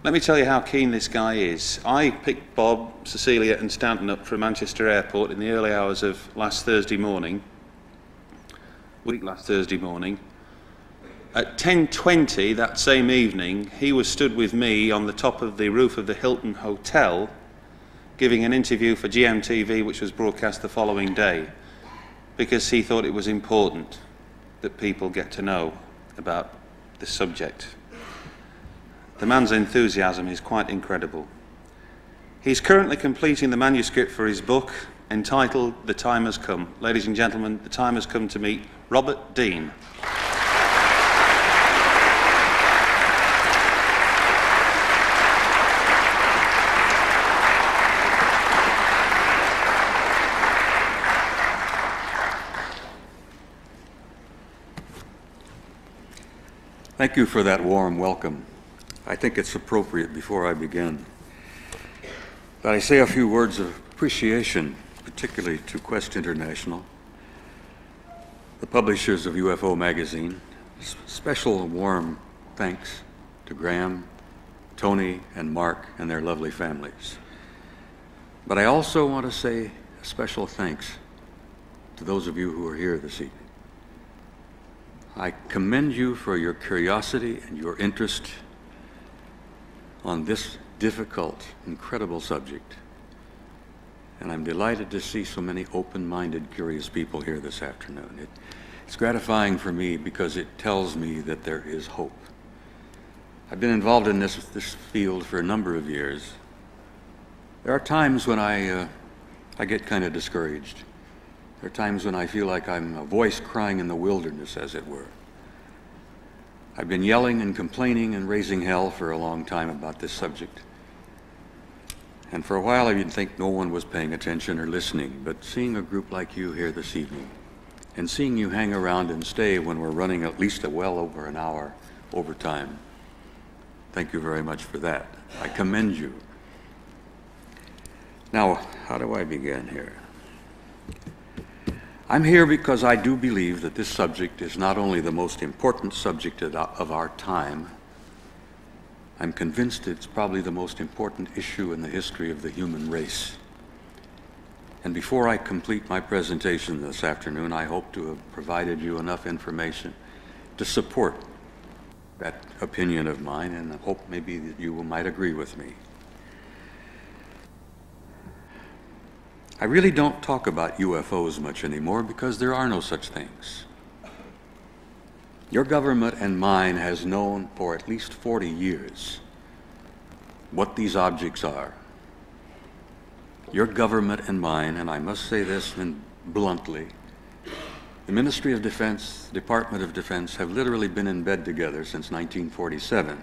Let me tell you how keen this guy is. I picked Bob, Cecilia and Stanton up from Manchester Airport in the early hours of last Thursday morning. At 10:20 that same evening, he was stood with me on the top of the roof of the Hilton Hotel giving an interview for GMTV, which was broadcast the following day, because he thought it was important that people get to know about this subject. The man's enthusiasm is quite incredible. He's currently completing the manuscript for his book entitled The Time Has Come. Ladies and gentlemen, the time has come to meet Robert Dean. Thank you for that warm welcome. I think it's appropriate before I begin that I say a few words of appreciation, particularly to Quest International, the publishers of UFO magazine. Special warm thanks to Graham, Tony, and Mark and their lovely families. But I also want to say a special thanks to those of you who are here this evening. I commend you for your curiosity and your interest on this difficult, incredible subject. And I'm delighted to see so many open-minded, curious people here this afternoon. It's gratifying for me because it tells me that there is hope. I've been involved in this field for a number of years. There are times when I get kind of discouraged. There are times when I feel like I'm a voice crying in the wilderness, as it were. I've been yelling and complaining and raising hell for a long time about this subject. And for a while I didn't think no one was paying attention or listening, but seeing a group like you here this evening, and seeing you hang around and stay when we're running at least well over an hour over time, thank you very much for that. I commend you. Now, how do I begin here? I'm here because I do believe that this subject is not only the most important subject of our time, I'm convinced it's probably the most important issue in the history of the human race. And before I complete my presentation this afternoon, I hope to have provided you enough information to support that opinion of mine, and I hope maybe that you might agree with me. I really don't talk about UFOs much anymore because there are no such things. Your government and mine has known for at least 40 years what these objects are. Your government and mine, and I must say this bluntly, the Ministry of Defense, the Department of Defense have literally been in bed together since 1947.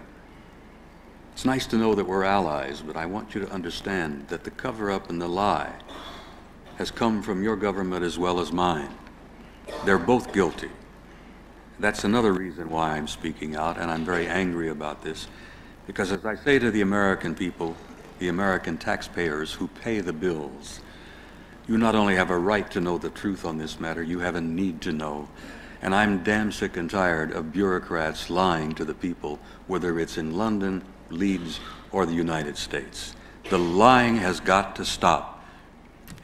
It's nice to know that we're allies, but I want you to understand that the cover-up and the lie has come from your government as well as mine. They're both guilty. That's another reason why I'm speaking out, and I'm very angry about this, because as I say to the American people, the American taxpayers who pay the bills, you not only have a right to know the truth on this matter, you have a need to know. And I'm damn sick and tired of bureaucrats lying to the people, whether it's in London, Leeds, or the United States. The lying has got to stop.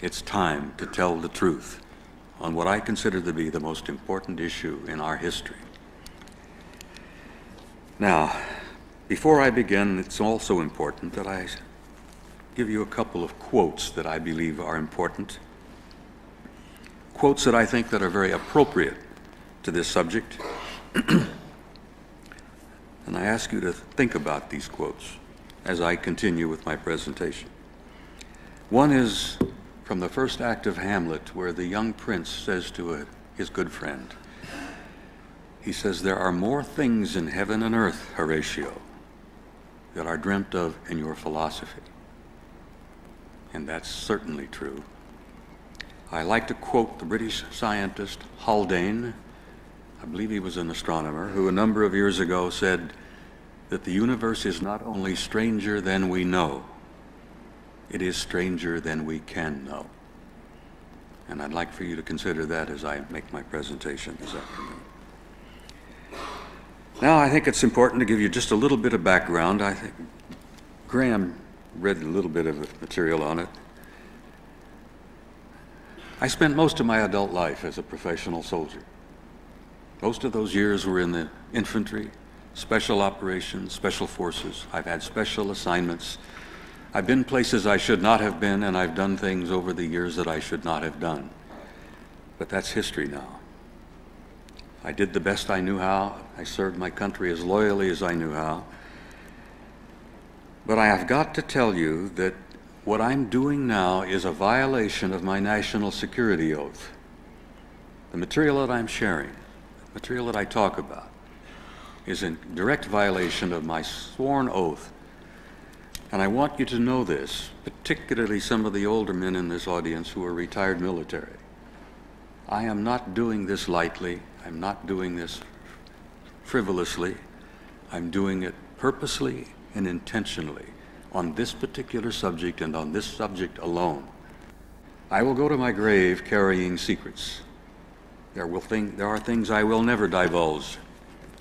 It's time to tell the truth on what I consider to be the most important issue in our history. Now, before I begin, it's also important that I give you a couple of quotes that I believe are important. Quotes that I think that are very appropriate to this subject. And I ask you to think about these quotes as I continue with my presentation. One is from the first act of Hamlet, where the young prince says to his good friend, he says, "There are more things in heaven and earth, Horatio, that are dreamt of in your philosophy." And that's certainly true. I like to quote the British scientist Haldane, I believe he was an astronomer, who a number of years ago said that the universe is not only stranger than we know, it is stranger than we can know. And I'd like for you to consider that as I make my presentation this afternoon. Now, I think it's important to give you just a little bit of background. I think Graham read a little bit of material on it. I spent most of my adult life as a professional soldier. Most of those years were in the infantry, special operations, special forces. I've had special assignments. I've been places I should not have been, and I've done things over the years that I should not have done. But that's history now. I did the best I knew how. I served my country as loyally as I knew how. But I have got to tell you that what I'm doing now is a violation of my national security oath. The material that I'm sharing, the material that I talk about, is in direct violation of my sworn oath. And I want you to know this, particularly some of the older men in this audience who are retired military. I am not doing this lightly. I'm not doing this frivolously. I'm doing it purposely and intentionally on this particular subject and on this subject alone. I will go to my grave carrying secrets. There are things I will never divulge,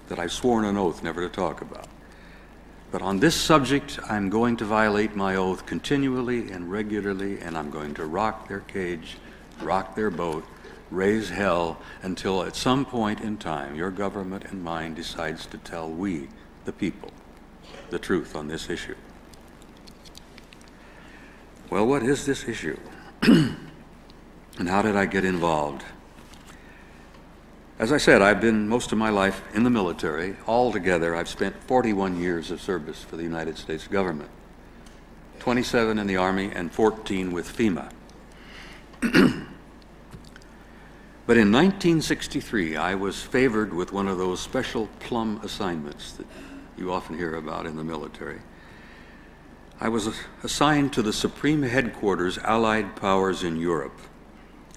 that I've sworn an oath never to talk about. But on this subject, I'm going to violate my oath continually and regularly, and I'm going to rock their cage, rock their boat, raise hell, until at some point in time, your government and mine decides to tell we, the people, the truth on this issue. Well, what is this issue? And how did I get involved? As I said, I've been most of my life in the military. Altogether, I've spent 41 years of service for the United States government, 27 in the Army and 14 with FEMA. But in 1963, I was favored with one of those special plum assignments that you often hear about in the military. I was assigned to the Supreme Headquarters Allied Powers in Europe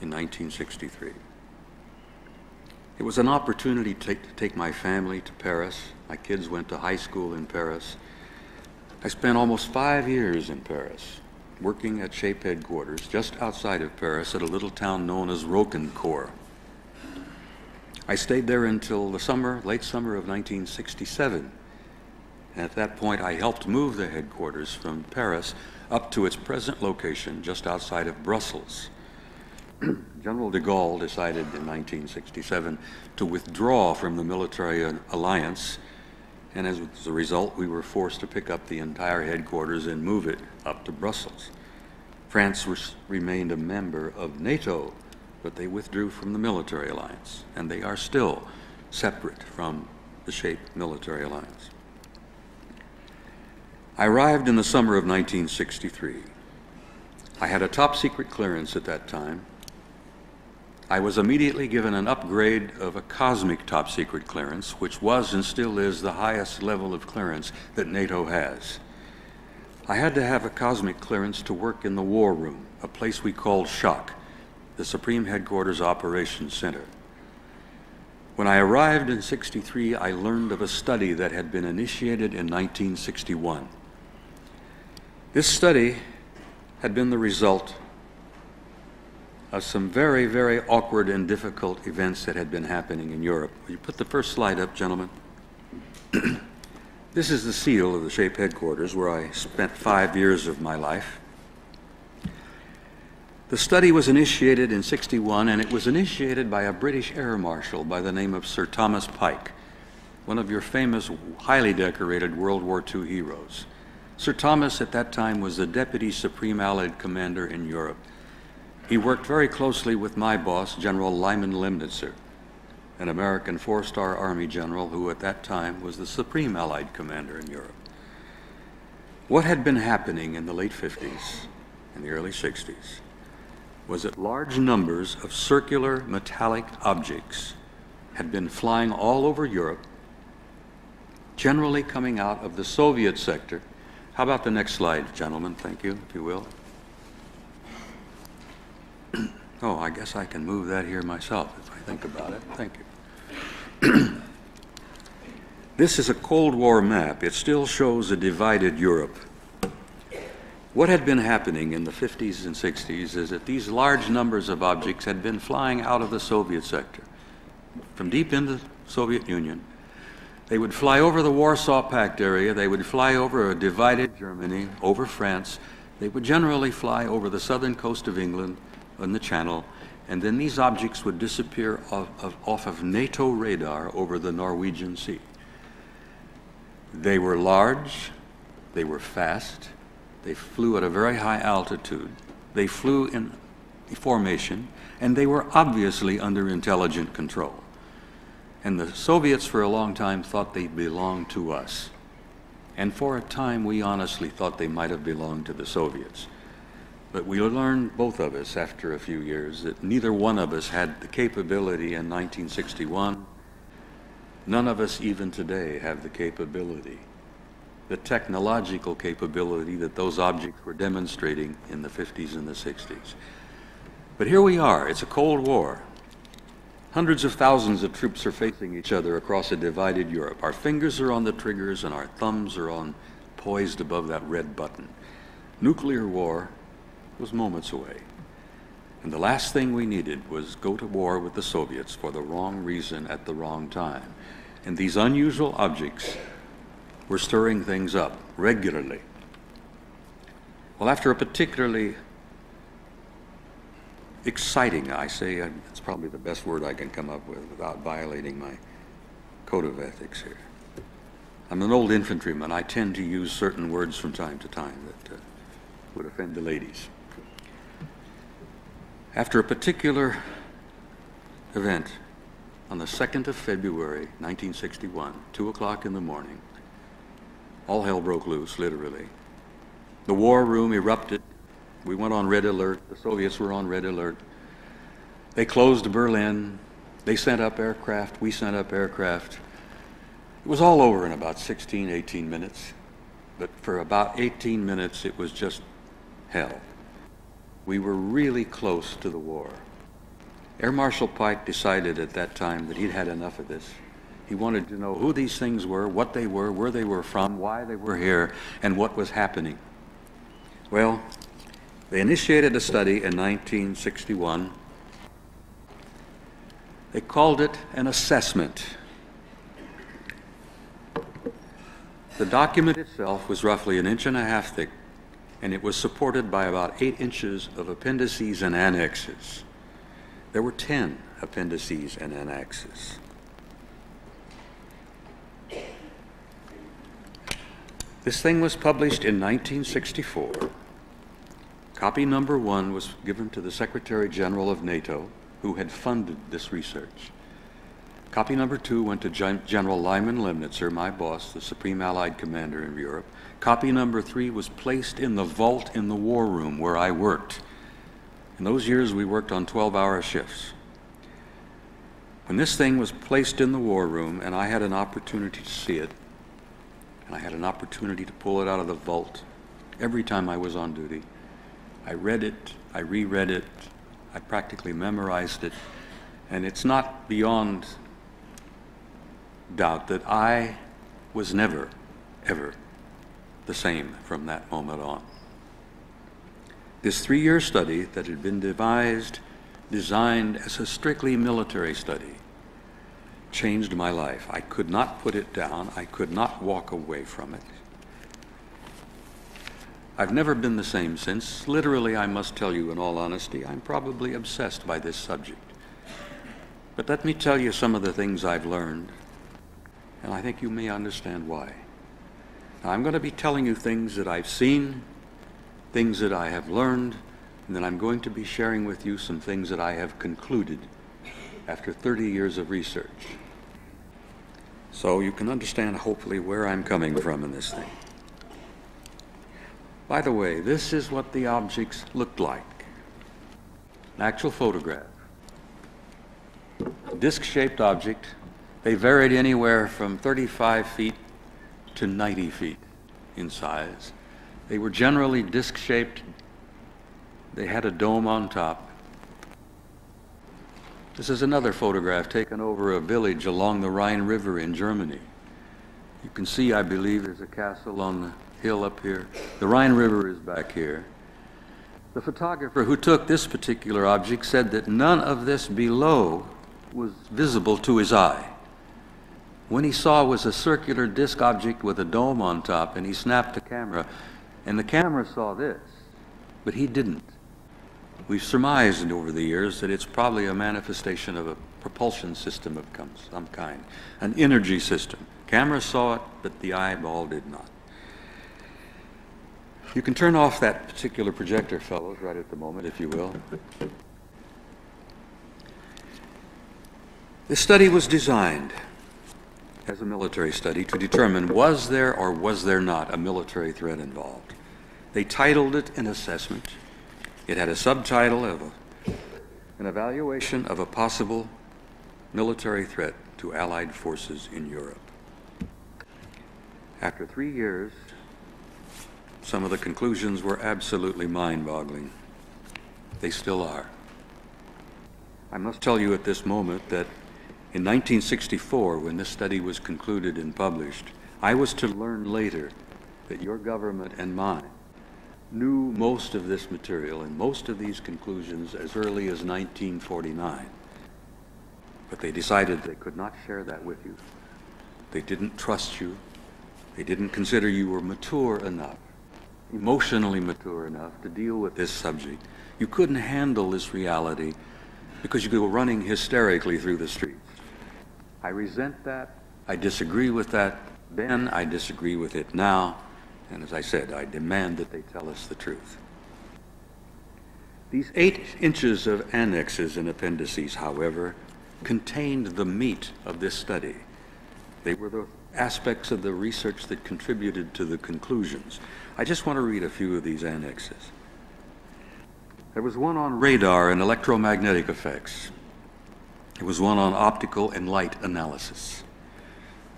in 1963. It was an opportunity to take my family to Paris. My kids went to high school in Paris. I spent almost 5 years in Paris, working at SHAPE headquarters just outside of Paris at a little town known as Rocancourt. I stayed there until the late summer of 1967. And at that point, I helped move the headquarters from Paris up to its present location just outside of Brussels. General de Gaulle decided in 1967 to withdraw from the military alliance, and as a result, we were forced to pick up the entire headquarters and move it up to Brussels. France remained a member of NATO, but they withdrew from the military alliance, and they are still separate from the SHAPE military alliance. I arrived in the summer of 1963. I had a top secret clearance at that time. I was immediately given an upgrade of a cosmic top secret clearance, which was and still is the highest level of clearance that NATO has. I had to have a cosmic clearance to work in the war room, a place we called SHOC, the Supreme Headquarters Operations Center. When I arrived in '63, I learned of a study that had been initiated in 1961. This study had been the result of some very, very awkward and difficult events that had been happening in Europe. Will you put the first slide up, gentlemen? This is the seal of the SHAPE headquarters, where I spent 5 years of my life. The study was initiated in '61, and it was initiated by a British air marshal by the name of Sir Thomas Pike, one of your famous, highly decorated World War II heroes. Sir Thomas at that time was the Deputy Supreme Allied Commander in Europe. He worked very closely with my boss, General Lyman Lemnitzer, an American 4-star Army general who at that time was the Supreme Allied Commander in Europe. What had been happening in the late 50s and the early 60s was that large numbers of circular metallic objects had been flying all over Europe, generally coming out of the Soviet sector. How about the next slide, gentlemen? Thank you, if you will. Oh, I guess I can move that here myself if I think about it. Thank you. This is a Cold War map. It still shows a divided Europe. What had been happening in the 50s and 60s is that these large numbers of objects had been flying out of the Soviet sector, from deep in the Soviet Union, They would fly over the Warsaw Pact area, they would fly over a divided Germany, over France, they would generally fly over the southern coast of England and the Channel, and then these objects would disappear off of NATO radar over the Norwegian Sea. They were large, they were fast, they flew at a very high altitude, they flew in formation, and they were obviously under intelligent control. And the Soviets for a long time thought they belonged to us. And for a time we honestly thought they might have belonged to the Soviets. But we learned, both of us, after a few years, that neither one of us had the capability in 1961. None of us even today have the capability, the technological capability that those objects were demonstrating in the 50s and the 60s. But here we are, it's a Cold War. Hundreds of thousands of troops are facing each other across a divided Europe. Our fingers are on the triggers and our thumbs are poised above that red button. Nuclear war was moments away. And the last thing we needed was go to war with the Soviets for the wrong reason at the wrong time. And these unusual objects were stirring things up regularly. Well, after a particularly exciting, I say, it's probably the best word I can come up with without violating my code of ethics here. I'm an old infantryman. I tend to use certain words from time to time that would offend the ladies. After a particular event on the 2nd of February, 1961, 2 o'clock in the morning, all hell broke loose, literally. The war room erupted. We went on red alert. The Soviets were on red alert. They closed Berlin. They sent up aircraft. We sent up aircraft. It was all over in about 16, 18 minutes. But for about 18 minutes, it was just hell. We were really close to the war. Air Marshal Pike decided at that time that he'd had enough of this. He wanted to know who these things were, what they were, where they were from, why they were here, and what was happening. Well, they initiated a study in 1961. They called it an assessment. The document itself was roughly 1.5 inches thick, and it was supported by about 8 inches of appendices and annexes. There were 10 appendices and annexes. This thing was published in 1964. Copy number 1 was given to the Secretary General of NATO, who had funded this research. Copy number 2 went to General Lyman Lemnitzer, my boss, the Supreme Allied Commander in Europe. Copy number 3 was placed in the vault in the war room where I worked. In those years, we worked on 12-hour shifts. When this thing was placed in the war room, and I had an opportunity to see it, and I had an opportunity to pull it out of the vault every time I was on duty, I read it, I reread it, I practically memorized it, and it's not beyond doubt that I was never, ever the same from that moment on. This 3-year study that had been designed as a strictly military study, changed my life. I could not put it down. I could not walk away from it. I've never been the same since. Literally, I must tell you in all honesty, I'm probably obsessed by this subject. But let me tell you some of the things I've learned, and I think you may understand why. Now, I'm going to be telling you things that I've seen, things that I have learned, and then I'm going to be sharing with you some things that I have concluded after 30 years of research. So you can understand, hopefully, where I'm coming from in this thing. By the way, this is what the objects looked like. An actual photograph. A disc-shaped object. They varied anywhere from 35 feet to 90 feet in size. They were generally disc-shaped. They had a dome on top. This is another photograph taken over a village along the Rhine River in Germany. You can see, I believe, there's a castle on the hill up here. The Rhine River is back here. The photographer who took this particular object said that none of this below was visible to his eye. When he saw was a circular disk object with a dome on top, and he snapped the camera, and the camera saw this, but he didn't. We've surmised over the years that it's probably a manifestation of a propulsion system of some kind, an energy system. Camera saw it, but the eyeball did not. You can turn off that particular projector, fellows, right at the moment, if you will. This study was designed as a military study to determine was there or was there not a military threat involved. They titled it an assessment. It had a subtitle of an evaluation of a possible military threat to Allied forces in Europe. After 3 years, some of the conclusions were absolutely mind-boggling. They still are. I must tell you at this moment that in 1964, when this study was concluded and published, I was to learn later that your government and mine knew most of this material and most of these conclusions as early as 1949. But they decided they could not share that with you. They didn't trust you. They didn't consider you were mature enough, emotionally mature enough to deal with this subject. You couldn't handle this reality because you go running hysterically through the streets. I resent that. I disagree with that then. I disagree with it now. And as I said, I demand that they tell us the truth. These 8 inches of annexes and appendices, however, contained the meat of this study. They were the aspects of the research that contributed to the conclusions. I just want to read a few of these annexes. There was one on radar and electromagnetic effects. There was one on optical and light analysis.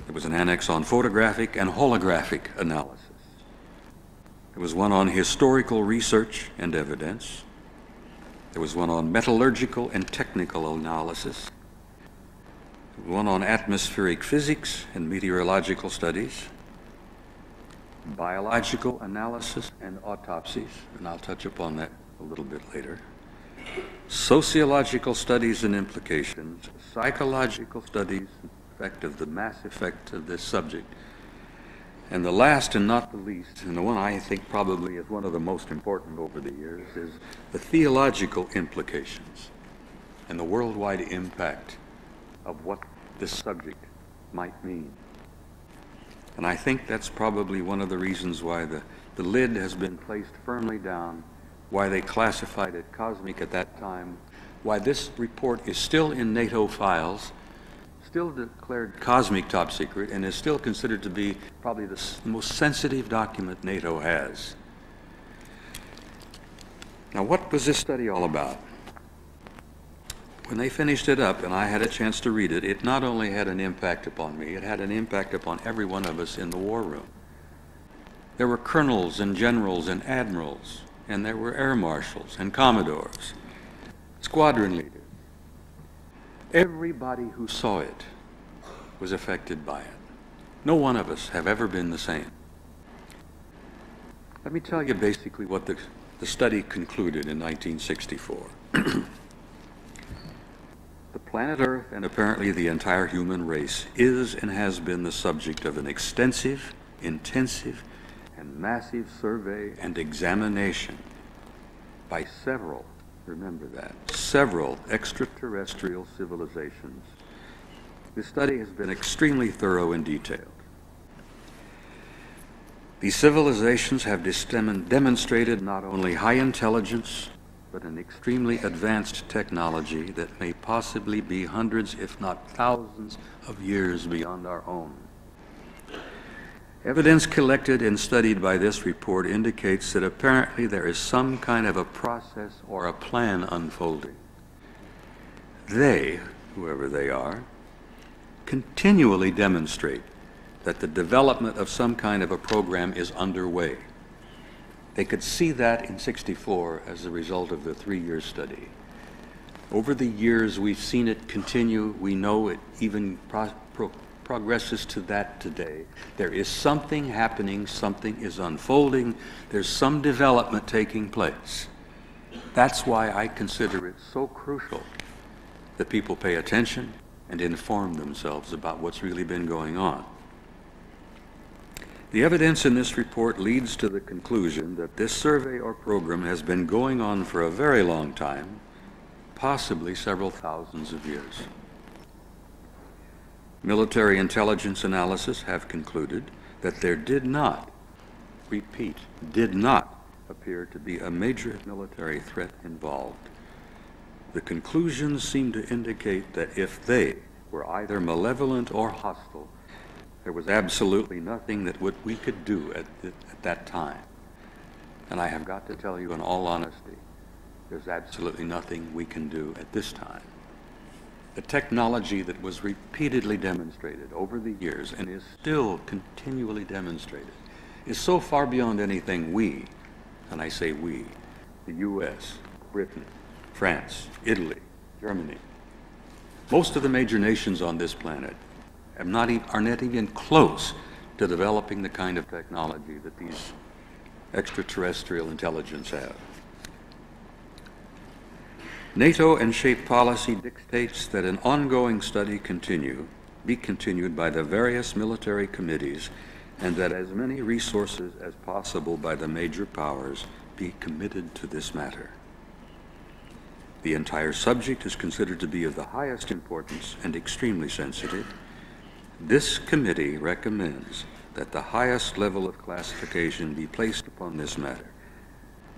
There was an annex on photographic and holographic analysis. There was one on historical research and evidence. There was one on metallurgical and technical analysis. There was one on atmospheric physics and meteorological studies. Biological analysis and autopsies, and I'll touch upon that a little bit later. Sociological studies and implications, psychological studies, the mass effect of this subject. And the last and not the least, and the one I think probably is one of the most important over the years, is the theological implications and the worldwide impact of what this subject might mean. And I think that's probably one of the reasons why the lid has been placed firmly down, why they classified it cosmic at that time, why this report is still in NATO files, still declared cosmic top secret, and is still considered to be probably the most sensitive document NATO has. Now, what was this study all about? When they finished it up and I had a chance to read it, it not only had an impact upon me, it had an impact upon every one of us in the war room. There were colonels and generals and admirals, and there were air marshals and commodores, squadron leaders. Everybody who saw it was affected by it. No one of us have ever been the same. Let me tell you basically what the study concluded in 1964. The planet Earth, and apparently the entire human race, is and has been the subject of an extensive, intensive, and massive survey and examination by several, remember that, several extraterrestrial civilizations. This study has been extremely thorough and detailed. These civilizations have demonstrated not only high intelligence, but an extremely advanced technology that may possibly be hundreds, if not thousands, of years beyond our own. Evidence collected and studied by this report indicates that apparently there is some kind of a process or a plan unfolding. They, whoever they are, continually demonstrate that the development of some kind of a program is underway. They could see that in '64 as a result of the 3-year study. Over the years, we've seen it continue. We know it even progresses to that today. There is something happening, something is unfolding, there's some development taking place. That's why I consider it so crucial that people pay attention and inform themselves about what's really been going on. The evidence in this report leads to the conclusion that this survey or program has been going on for a very long time, possibly several thousands of years. Military intelligence analysis have concluded that there did not, repeat, did not appear to be a major military threat involved. The conclusions seem to indicate that if they were either malevolent or hostile, there was absolutely nothing that we could do at that time. And I have got to tell you in all honesty, there's absolutely nothing we can do at this time. The technology that was repeatedly demonstrated over the years and is still continually demonstrated is so far beyond anything we, and I say we, the US, Britain, France, Italy, Germany, most of the major nations on this planet are not even close to developing the kind of technology that these extraterrestrial intelligence have. NATO and shape policy dictates that an ongoing study be continued by the various military committees, and that as many resources as possible by the major powers be committed to this matter. The entire subject is considered to be of the highest importance and extremely sensitive. This committee recommends that the highest level of classification be placed upon this matter,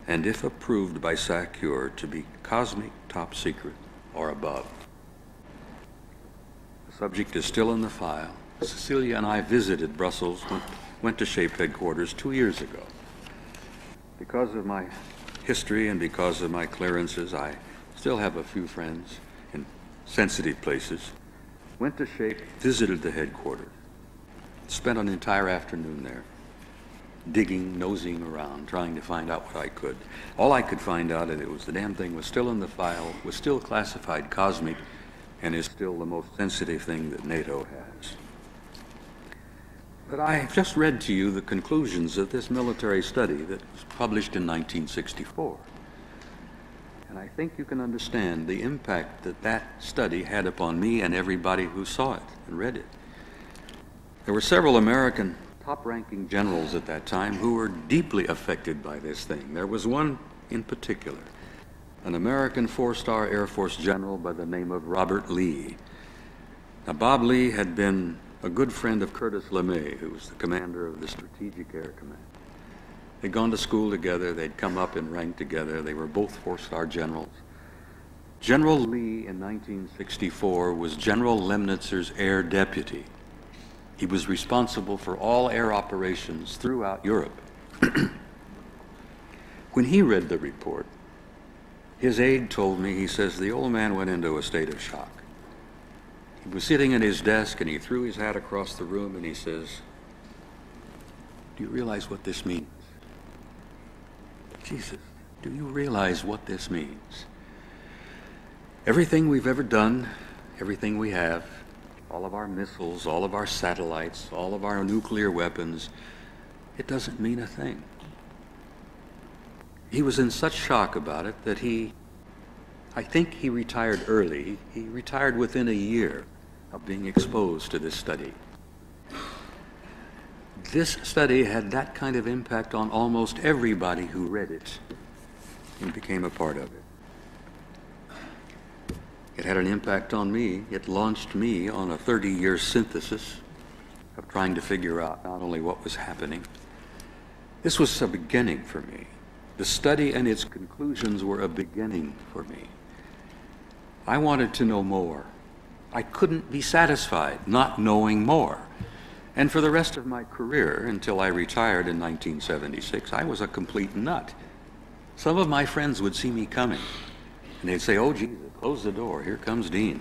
and if approved by SACURE, to be cosmic top secret or above. The subject is still in the file. Cecilia and I visited Brussels, went to SHAPE headquarters 2 years ago. Because of my history and because of my clearances, I still have a few friends in sensitive places. Went to SHAPE, visited the headquarters, spent an entire afternoon there, digging, nosing around, trying to find out what I could. All I could find out is it was the damn thing was still in the file, was still classified cosmic, and is still the most sensitive thing that NATO has. But I have just read to you the conclusions of this military study that was published in 1964. And I think you can understand the impact that that study had upon me and everybody who saw it and read it. There were several American top-ranking generals at that time who were deeply affected by this thing. There was one in particular, an American four-star Air Force general by the name of Robert Lee. Now, Bob Lee had been a good friend of Curtis LeMay, who was the commander of the Strategic Air Command. They'd gone to school together, they'd come up in rank together, they were both four-star generals. General Lee in 1964 was General Lemnitzer's air deputy. He was responsible for all air operations throughout Europe. When he read the report, his aide told me, he says, the old man went into a state of shock. He was sitting at his desk and he threw his hat across the room and he says, do you realize what this means? Jesus, do you realize what this means? Everything we've ever done, everything we have, all of our missiles, all of our satellites, all of our nuclear weapons, it doesn't mean a thing. He was in such shock about it that I think he retired early. He retired within a year of being exposed to this study. This study had that kind of impact on almost everybody who read it and became a part of it. It had an impact on me. It launched me on a 30-year synthesis of trying to figure out not only what was happening. This was a beginning for me. The study and its conclusions were a beginning for me. I wanted to know more. I couldn't be satisfied not knowing more. And for the rest of my career, until I retired in 1976, I was a complete nut. Some of my friends would see me coming, and they'd say, oh, Jesus, close the door, here comes Dean.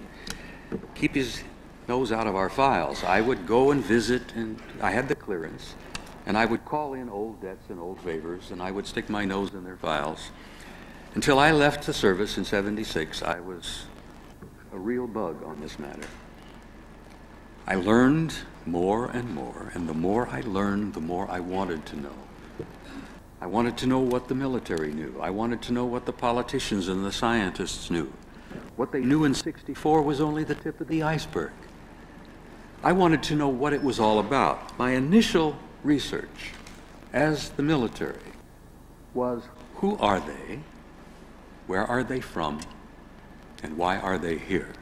Keep his nose out of our files. I would go and visit, and I had the clearance, and I would call in old debts and old favors, and I would stick my nose in their files. Until I left the service in 76, I was a real bug on this matter. I learned more and more, and the more I learned, the more I wanted to know. I wanted to know what the military knew. I wanted to know what the politicians and the scientists knew. What they knew in '64 was only the tip of the iceberg. I wanted to know what it was all about. My initial research as the military was, who are they, where are they from, and why are they here?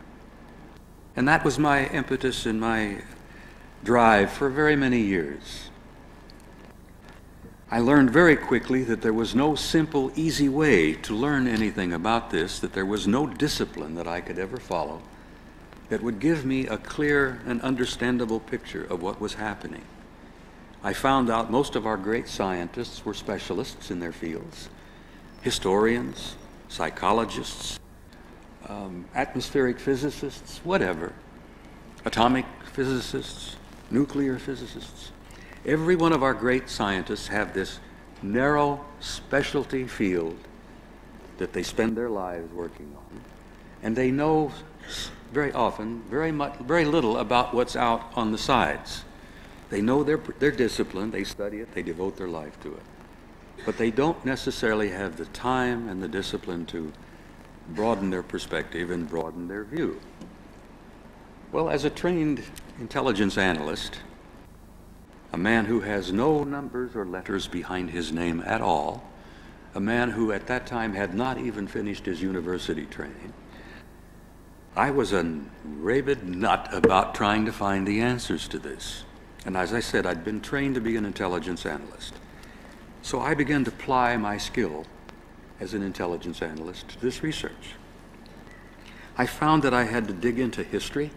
And that was my impetus and my drive for very many years. I learned very quickly that there was no simple, easy way to learn anything about this, that there was no discipline that I could ever follow that would give me a clear and understandable picture of what was happening. I found out most of our great scientists were specialists in their fields, historians, psychologists, atmospheric physicists, whatever, atomic physicists, nuclear physicists. Every one of our great scientists have this narrow specialty field that they spend their lives working on, and they know very often very little about what's out on the sides. They know their discipline, they study it, they devote their life to it, but they don't necessarily have the time and the discipline to broaden their perspective and broaden their view. Well, as a trained intelligence analyst, a man who has no numbers or letters behind his name at all, a man who at that time had not even finished his university training, I was a rabid nut about trying to find the answers to this. And as I said, I'd been trained to be an intelligence analyst. So I began to ply my skill as an intelligence analyst to this research. I found that I had to dig into history,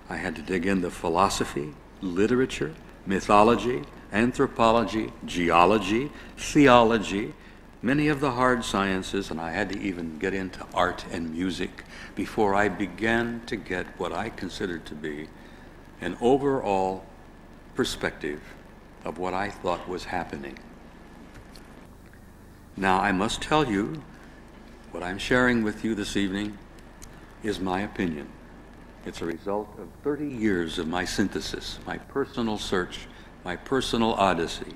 I had to dig into philosophy, literature, mythology, anthropology, geology, theology, many of the hard sciences, and I had to even get into art and music before I began to get what I considered to be an overall perspective of what I thought was happening. Now, I must tell you, what I'm sharing with you this evening is my opinion. It's a result of 30 years of my synthesis, my personal search, my personal odyssey.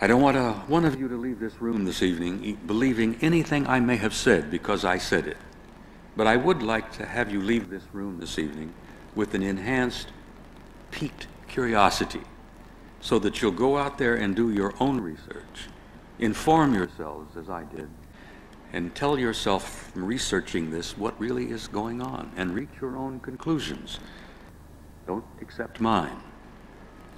I don't want one of you to leave this room this evening believing anything I may have said because I said it. But I would like to have you leave this room this evening with an enhanced, piqued curiosity so that you'll go out there and do your own research, inform yourselves as I did, and tell yourself from researching this what really is going on and reach your own conclusions. Don't accept mine.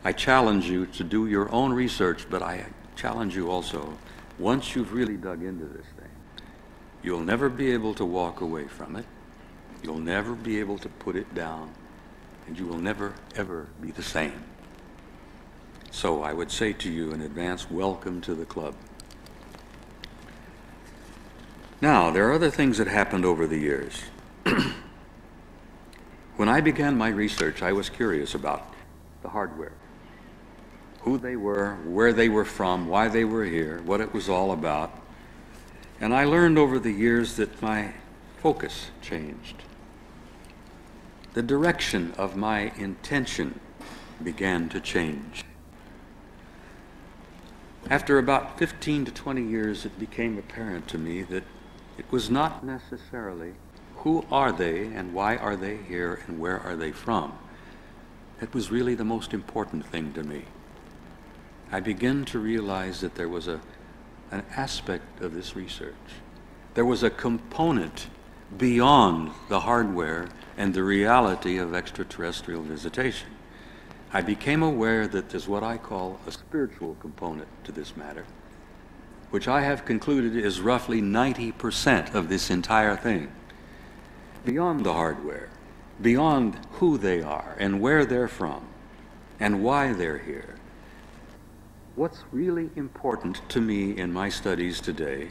I challenge you to do your own research, but I challenge you also, once you've really dug into this thing, you'll never be able to walk away from it. You'll never be able to put it down, and you will never, ever be the same. So I would say to you in advance, welcome to the club. Now, there are other things that happened over the years. When I began my research, I was curious about the hardware, who they were, where they were from, why they were here, what it was all about. And I learned over the years that my focus changed. The direction of my intention began to change. After about 15 to 20 years, it became apparent to me that it was not necessarily who are they and why are they here and where are they from. That was really the most important thing to me. I began to realize that there was an aspect of this research. There was a component beyond the hardware and the reality of extraterrestrial visitation. I became aware that there's what I call a spiritual component to this matter, which I have concluded is roughly 90% of this entire thing. Beyond the hardware, beyond who they are and where they're from and why they're here. What's really important to me in my studies today,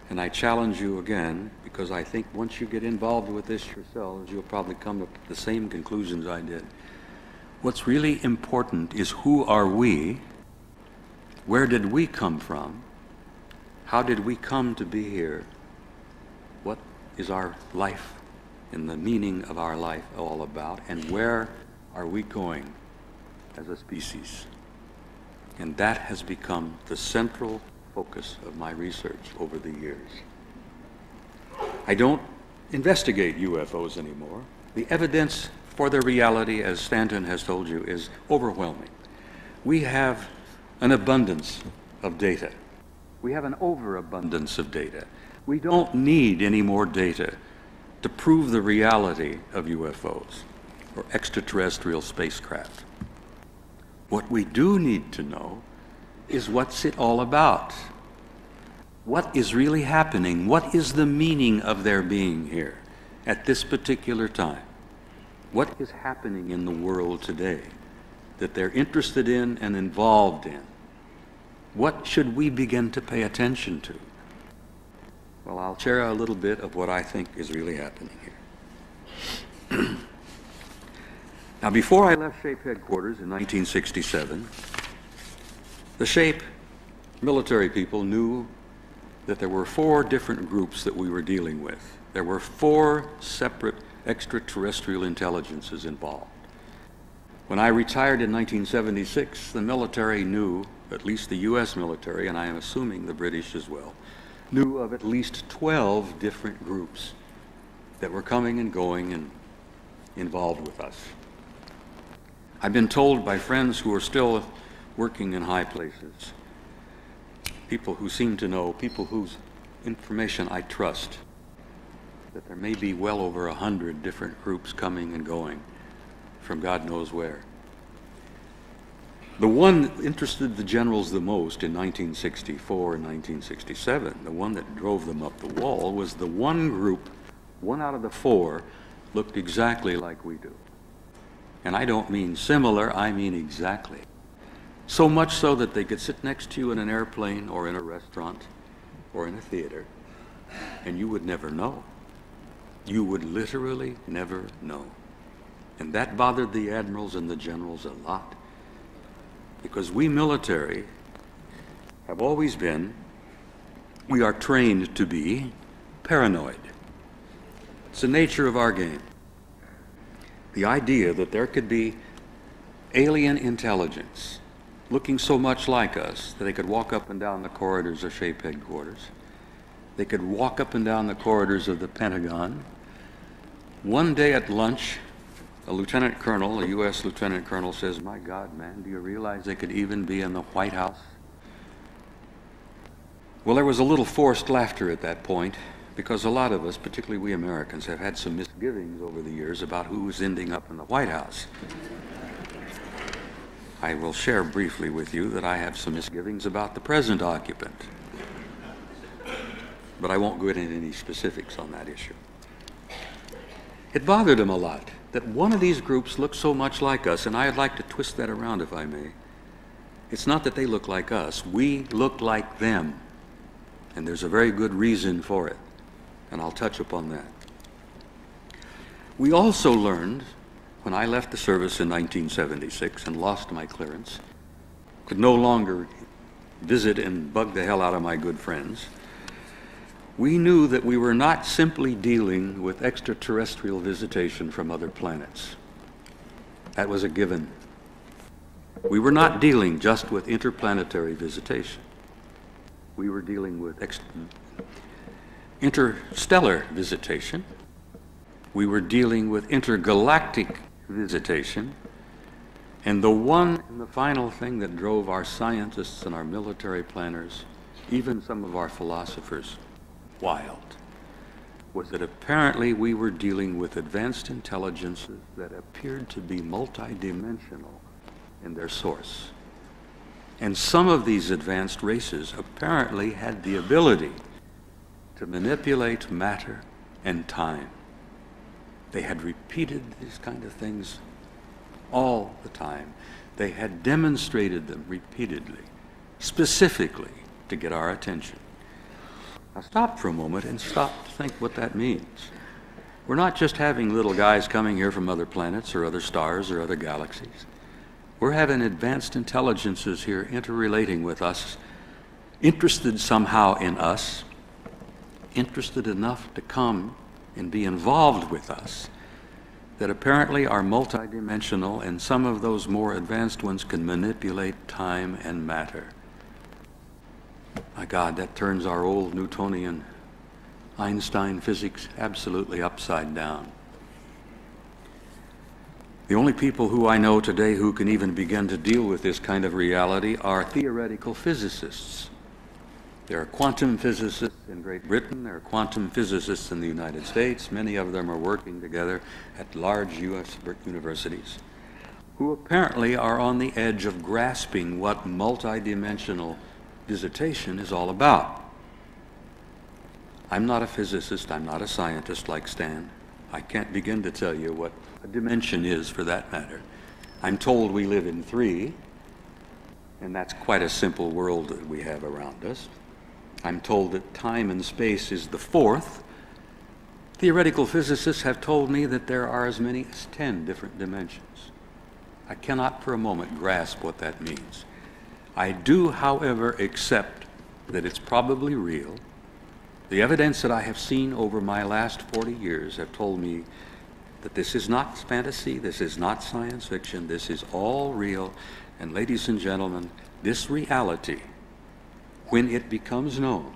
and I challenge you again, because I think once you get involved with this yourselves, you'll probably come to the same conclusions I did. What's really important is who are we, where did we come from, how did we come to be here, what is our life and the meaning of our life all about, and where are we going as a species? And that has become the central focus of my research over the years. I don't investigate UFOs anymore. The evidence for their reality, as Stanton has told you, is overwhelming. We have an abundance of data. We have an overabundance of data. We don't need any more data to prove the reality of UFOs or extraterrestrial spacecraft. What we do need to know is what's it all about? What is really happening? What is the meaning of their being here at this particular time? What is happening in the world today that they're interested in and involved in? What should we begin to pay attention to? Well, I'll share a little bit of what I think is really happening here. Now, before I left SHAPE headquarters in 1967, the SHAPE military people knew that there were 4 different groups that we were dealing with. There were 4 separate extraterrestrial intelligences involved. When I retired in 1976, the military knew, at least the U.S. military, and I am assuming the British as well, knew of at least 12 different groups that were coming and going and involved with us. I've been told by friends who are still working in high places, people who seem to know, people whose information I trust, that there may be well over 100 different groups coming and going from God knows where. The one that interested the generals the most in 1964 and 1967, the one that drove them up the wall, was the one group, 1 out of the 4, looked exactly like we do. And I don't mean similar, I mean exactly. So much so that they could sit next to you in an airplane or in a restaurant or in a theater, and you would never know. You would literally never know. And that bothered the admirals and the generals a lot, because we military have always been, we are trained to be paranoid. It's the nature of our game. The idea that there could be alien intelligence looking so much like us that they could walk up and down the corridors of SHAPE headquarters. They could walk up and down the corridors of the Pentagon. One day at lunch, a lieutenant colonel, a U.S. lieutenant colonel, says, "My God, man, do you realize they could even be in the White House?" Well, there was a little forced laughter at that point, because a lot of us, particularly we Americans, have had some misgivings over the years about who was ending up in the White House. I will share briefly with you that I have some misgivings about the present occupant, but I won't go into any specifics on that issue. It bothered him a lot that one of these groups looked so much like us, and I'd like to twist that around if I may. It's not that they look like us, we look like them, and there's a very good reason for it, and I'll touch upon that. We also learned, when I left the service in 1976 and lost my clearance, could no longer visit and bug the hell out of my good friends, we knew that we were not simply dealing with extraterrestrial visitation from other planets. That was a given. We were not dealing just with interplanetary visitation. We were dealing with interstellar visitation. We were dealing with intergalactic visitation. And the one and the final thing that drove our scientists and our military planners, even some of our philosophers, wild, was that apparently we were dealing with advanced intelligences that appeared to be multidimensional in their source. And some of these advanced races apparently had the ability to manipulate matter and time. They had repeated these kind of things all the time. They had demonstrated them repeatedly, specifically to get our attention. Now stop for a moment and stop to think what that means. We're not just having little guys coming here from other planets or other stars or other galaxies. We're having advanced intelligences here interrelating with us, interested somehow in us, interested enough to come and be involved with us, that apparently are multidimensional, and some of those more advanced ones can manipulate time and matter. My God, that turns our old Newtonian Einstein physics absolutely upside down. The only people who I know today who can even begin to deal with this kind of reality are theoretical physicists. There are quantum physicists in Great Britain, there are quantum physicists in the United States. Many of them are working together at large U.S. universities, who apparently are on the edge of grasping what multidimensional visitation is all about. I'm not a physicist, I'm not a scientist like Stan. I can't begin to tell you what a dimension is for that matter. I'm told we live in 3, and that's quite a simple world that we have around us. I'm told that time and space is the 4th. Theoretical physicists have told me that there are as many as 10 different dimensions. I cannot for a moment grasp what that means. I do, however, accept that it's probably real. The evidence that I have seen over my last 40 years have told me that this is not fantasy, this is not science fiction, this is all real. And ladies and gentlemen, this reality, when it becomes known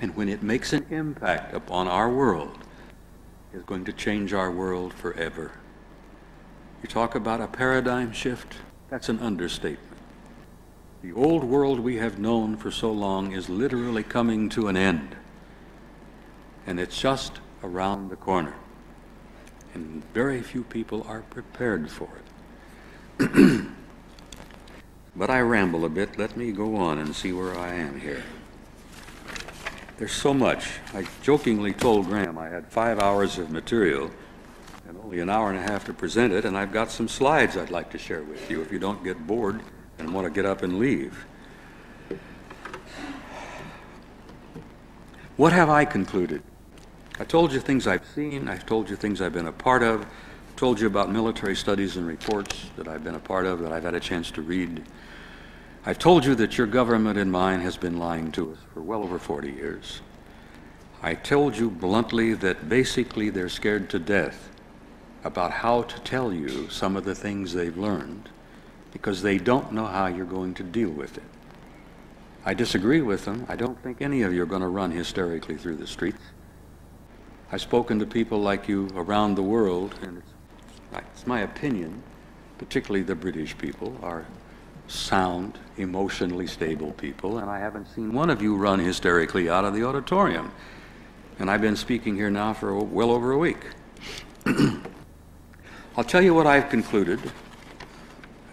and when it makes an impact upon our world, is going to change our world forever. You talk about a paradigm shift, that's an understatement. The old world we have known for so long is literally coming to an end. And it's just around the corner. And very few people are prepared for it. But I ramble a bit. Let me go on and see where I am here. There's so much. I jokingly told Graham I had 5 hours of material and only an hour and a half to present it, and I've got some slides I'd like to share with you if you don't get bored and want to get up and leave. What have I concluded? I told you things I've seen, I've told you things I've been a part of, told you about military studies and reports that I've been a part of, that I've had a chance to read. I've told you that your government and mine has been lying to us for well over 40 years. I told you bluntly that basically they're scared to death about how to tell you some of the things they've learned because they don't know how you're going to deal with it. I disagree with them. I don't think any of you are going to run hysterically through the streets. I've spoken to people like you around the world, and it's my opinion, particularly the British people, are sound, emotionally stable people, and I haven't seen one of you run hysterically out of the auditorium. And I've been speaking here now for well over a week. I'll tell you what I've concluded,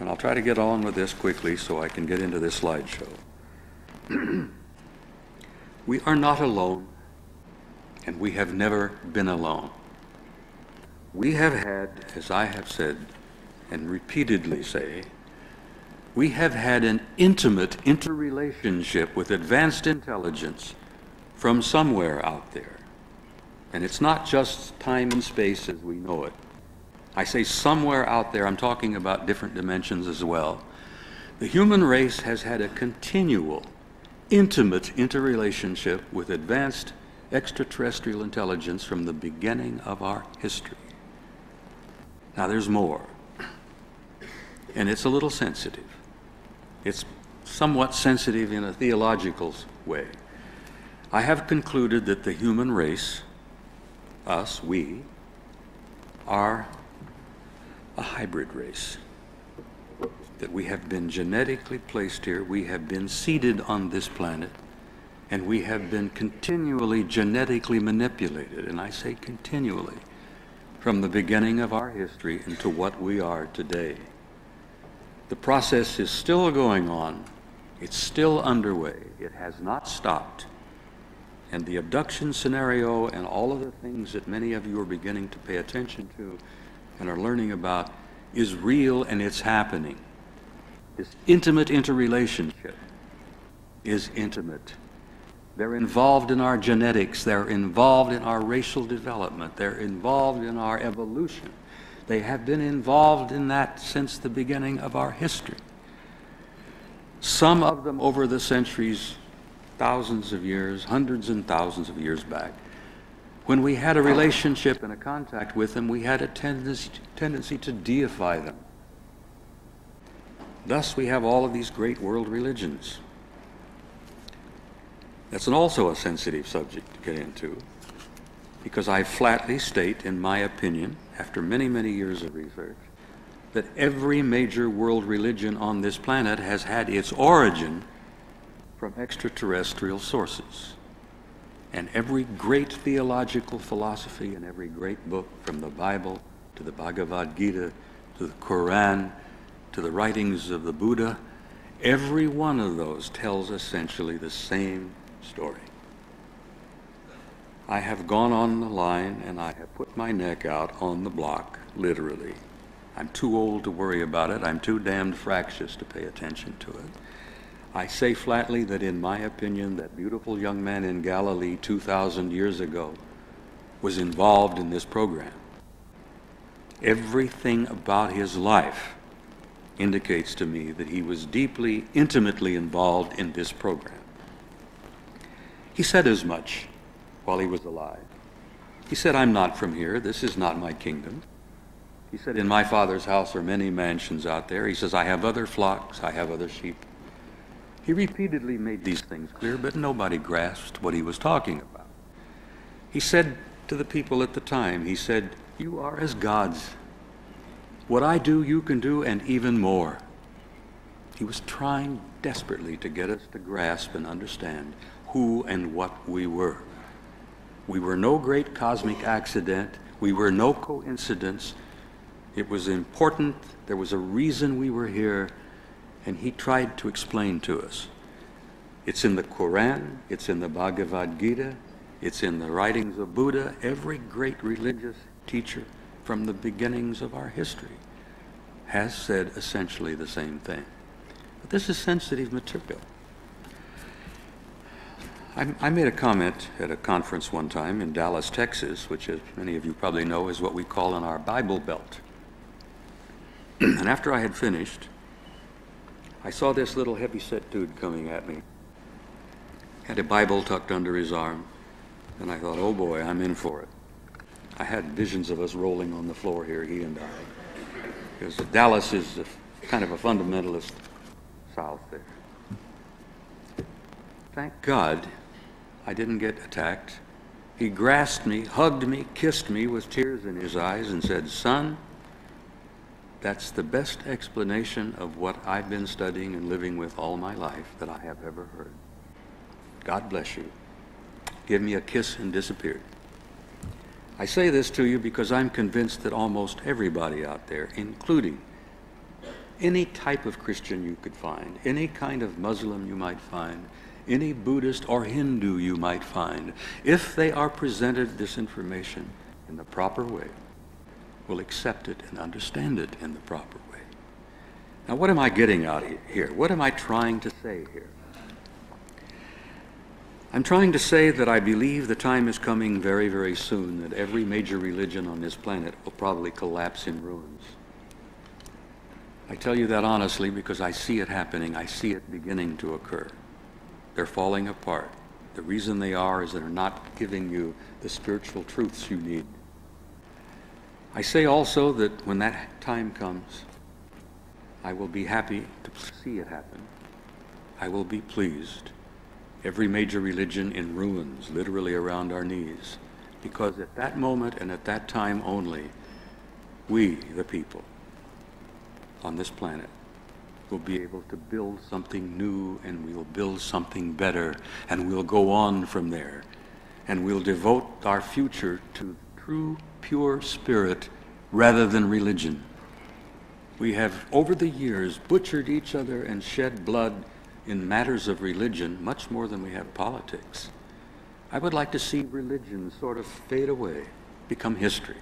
and I'll try to get on with this quickly so I can get into this slideshow. We are not alone, and we have never been alone. We have had, as I have said and repeatedly say, we have had an intimate interrelationship with advanced intelligence from somewhere out there. And it's not just time and space as we know it. I say somewhere out there, I'm talking about different dimensions as well. The human race has had a continual, intimate interrelationship with advanced extraterrestrial intelligence from the beginning of our history. Now there's more, and it's a little sensitive. It's somewhat sensitive in a theological way. I have concluded that the human race, us, we, are a hybrid race. That we have been genetically placed here, we have been seeded on this planet, and we have been continually genetically manipulated, and I say continually, from the beginning of our history into what we are today. The process is still going on. It's still underway. It has not stopped. And the abduction scenario and all of the things that many of you are beginning to pay attention to and are learning about is real, and it's happening. This intimate interrelationship is intimate. They're involved in our genetics. They're involved in our racial development. They're involved in our evolution. They have been involved in that since the beginning of our history. Some of them over the centuries, thousands of years, hundreds and thousands of years back. When we had a relationship and a contact with them, we had a tendency to deify them. Thus, we have all of these great world religions. That's also a sensitive subject to get into, because I flatly state, in my opinion, after many, many years of research, that every major world religion on this planet has had its origin from extraterrestrial sources. And every great theological philosophy and every great book, from the Bible to the Bhagavad Gita to the Quran to the writings of the Buddha, every one of those tells essentially the same story. I have gone on the line and I have put my neck out on the block, literally. I'm too old to worry about it. I'm too damned fractious to pay attention to it. I say flatly that in my opinion, that beautiful young man in Galilee 2,000 years ago was involved in this program. Everything about his life indicates to me that he was deeply, intimately involved in this program. He said as much while he was alive. He said, "I'm not from here. This is not my kingdom." He said, "In my Father's house are many mansions out there." He says, "I have other flocks. I have other sheep." He repeatedly made these things clear, but nobody grasped what he was talking about. He said to the people at the time, he said, "You are as gods. What I do, you can do, and even more." He was trying desperately to get us to grasp and understand who and what we were. We were no great cosmic accident. We were no coincidence. It was important. There was a reason we were here, and he tried to explain to us. It's in the Quran, it's in the Bhagavad Gita, it's in the writings of Buddha. Every great religious teacher from the beginnings of our history has said essentially the same thing. But this is sensitive material. I made a comment at a conference one time in Dallas, Texas, which, as many of you probably know, is what we call in our Bible Belt. And after I had finished, I saw this little heavy-set dude coming at me. Had a Bible tucked under his arm, and I thought, oh boy, I'm in for it. I had visions of us rolling on the floor here, he and I. Because Dallas is kind of a fundamentalist South there. Thank God I didn't get attacked. He grasped me, hugged me, kissed me with tears in his eyes and said, "Son, that's the best explanation of what I've been studying and living with all my life that I have ever heard. God bless you." Give me a kiss and disappeared. I say this to you because I'm convinced that almost everybody out there, including any type of Christian you could find, any kind of Muslim you might find, any Buddhist or Hindu you might find, if they are presented this information in the proper way, will accept it and understand it in the proper way. Now, what am I getting out here? What am I trying to say here? I'm trying to say that I believe the time is coming very, very soon that every major religion on this planet will probably collapse in ruins. I tell you that honestly because I see it happening. I see it beginning to occur. They're falling apart. The reason they are is they're not giving you the spiritual truths you need. I say also that when that time comes, I will be happy to see it happen. I will be pleased. Every major religion in ruins, literally around our knees, because at that moment and at that time only, we, the people on this planet, will be able to build something new, and we'll build something better, and we'll go on from there, and we'll devote our future to true, pure spirit rather than religion. We have, over the years, butchered each other and shed blood in matters of religion much more than we have politics. I would like to see religion sort of fade away, become history.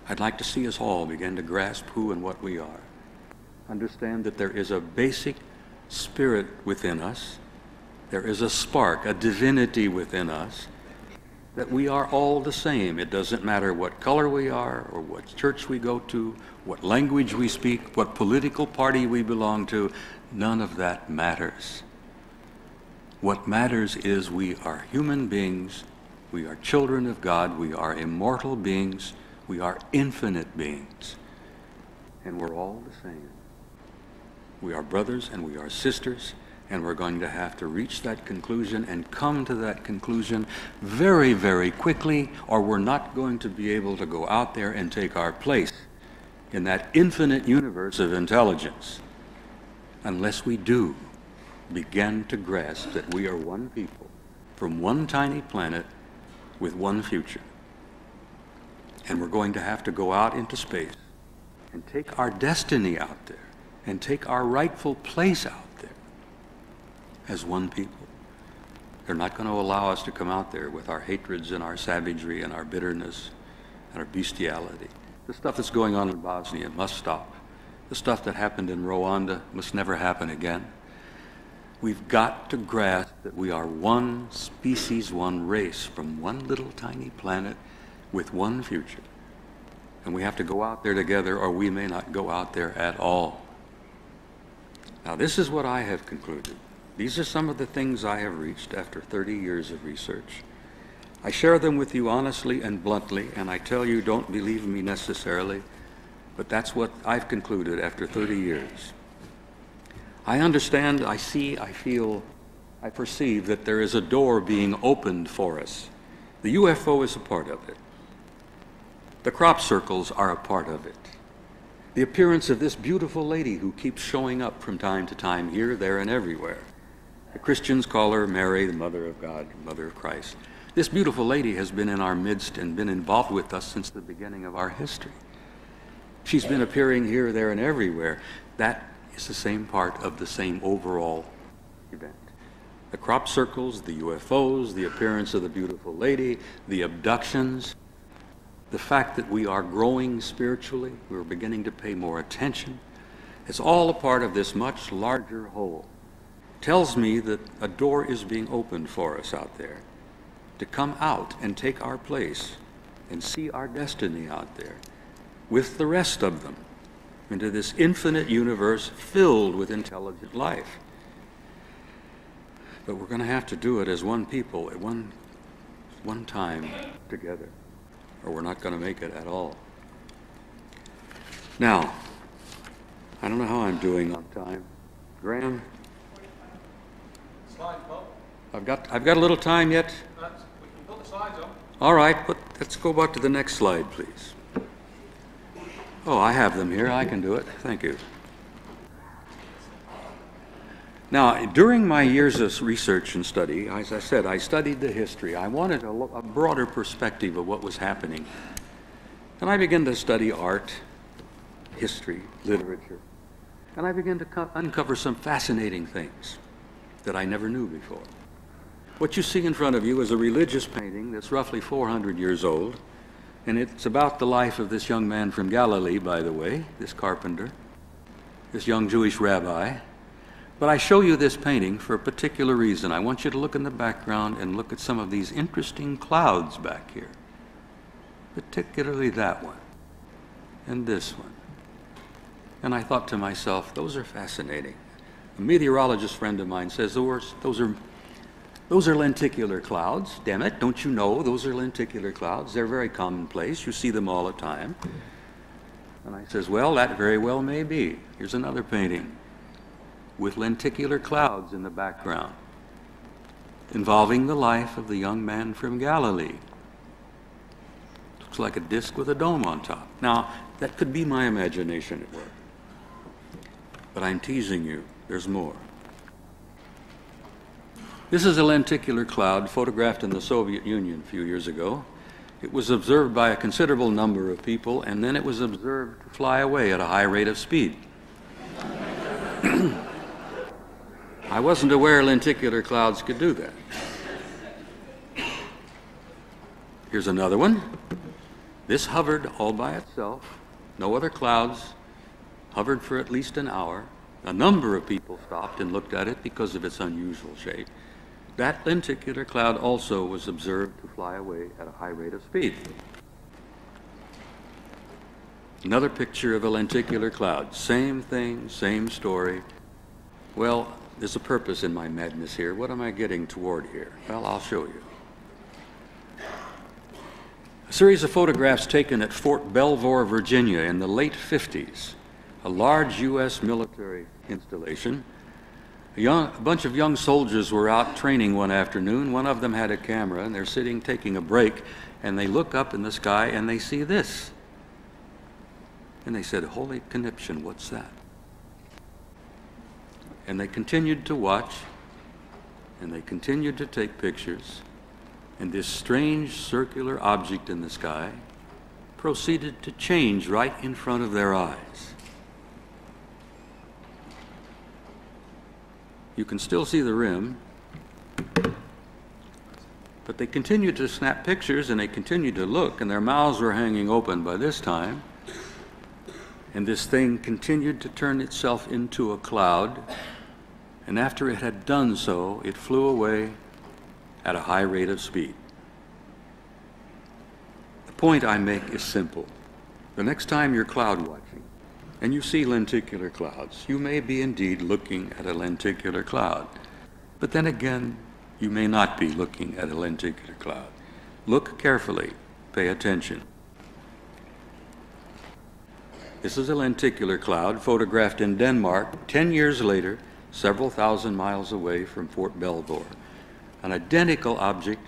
I'd like to see us all begin to grasp who and what we are. Understand that there is a basic spirit within us. There is a spark, a divinity within us, that we are all the same. It doesn't matter what color we are, or what church we go to, what language we speak, what political party we belong to. None of that matters. What matters is we are human beings, we are children of God, we are immortal beings, we are infinite beings, and we're all the same. We are brothers and we are sisters, And we're going to have to reach that conclusion and come to that conclusion very, very quickly, or we're not going to be able to go out there and take our place in that infinite universe of intelligence unless we do begin to grasp that we are one people from one tiny planet with one future. And we're going to have to go out into space and take our destiny out there and take our rightful place out there as one people. They're not going to allow us to come out there with our hatreds and our savagery and our bitterness and our bestiality. The stuff that's going on in Bosnia must stop. The stuff that happened in Rwanda must never happen again. We've got to grasp that we are one species, one race, from one little tiny planet with one future. And we have to go out there together, or we may not go out there at all. Now, this is what I have concluded. These are some of the things I have reached after 30 years of research. I share them with you honestly and bluntly, and I tell you, don't believe me necessarily, but that's what I've concluded after 30 years. I understand, I see, I feel, I perceive that there is a door being opened for us. The UFO is a part of it. The crop circles are a part of it. The appearance of this beautiful lady who keeps showing up from time to time here, there, and everywhere. The Christians call her Mary, the Mother of God, Mother of Christ. This beautiful lady has been in our midst and been involved with us since the beginning of our history. She's been appearing here, there, and everywhere. That is the same part of the same overall event. The crop circles, the UFOs, the appearance of the beautiful lady, the abductions, the fact that we are growing spiritually, we're beginning to pay more attention. It's all a part of this much larger whole. Tells me that a door is being opened for us out there to come out and take our place and see our destiny out there with the rest of them into this infinite universe filled with intelligent life. But we're going to have to do it as one people at one time together, or we're not going to make it at all. Now, I don't know how I'm doing on time. Graham? Slides, Bob. I've got a little time yet? We can put the slides on. All right, let's go back to the next slide, please. Oh, I have them here. I can do it. Thank you. Now, during my years of research and study, as I said, I studied the history. I wanted a broader perspective of what was happening. And I began to study art, history, literature, and I began to uncover some fascinating things that I never knew before. What you see in front of you is a religious painting that's roughly 400 years old, and it's about the life of this young man from Galilee, by the way, this carpenter, this young Jewish rabbi. But I show you this painting for a particular reason. I want you to look in the background and look at some of these interesting clouds back here, particularly that one and this one. And I thought to myself, those are fascinating. A meteorologist friend of mine says, those are lenticular clouds. Damn it, don't you know those are lenticular clouds? They're very commonplace. You see them all the time. And I says, well, that very well may be. Here's another painting with lenticular clouds in the background, involving the life of the young man from Galilee. Looks like a disc with a dome on top. Now, that could be my imagination at work. But I'm teasing you. There's more. This is a lenticular cloud photographed in the Soviet Union a few years ago. It was observed by a considerable number of people, and then it was observed to fly away at a high rate of speed. I wasn't aware lenticular clouds could do that. Here's another one. This hovered all by itself, no other clouds, hovered for at least an hour. A number of people stopped and looked at it because of its unusual shape. That lenticular cloud also was observed to fly away at a high rate of speed. Another picture of a lenticular cloud. Same thing, same story. Well, there's a purpose in my madness here. What am I getting toward here? Well, I'll show you. A series of photographs taken at Fort Belvoir, Virginia in the late 50s, a large U.S. military installation. A bunch of young soldiers were out training one afternoon. One of them had a camera, and they're sitting taking a break, and they look up in the sky and they see this. And they said, "Holy conniption, what's that?" And they continued to watch, and they continued to take pictures, and this strange circular object in the sky proceeded to change right in front of their eyes. You can still see the rim, but they continued to snap pictures and they continued to look, and their mouths were hanging open by this time. And this thing continued to turn itself into a cloud, and after it had done so, it flew away at a high rate of speed. The point I make is simple. The next time you're cloud watching and you see lenticular clouds, you may be indeed looking at a lenticular cloud. But then again, you may not be looking at a lenticular cloud. Look carefully, pay attention. This is a lenticular cloud photographed in Denmark 10 years later, several thousand miles away from Fort Belvoir. An identical object.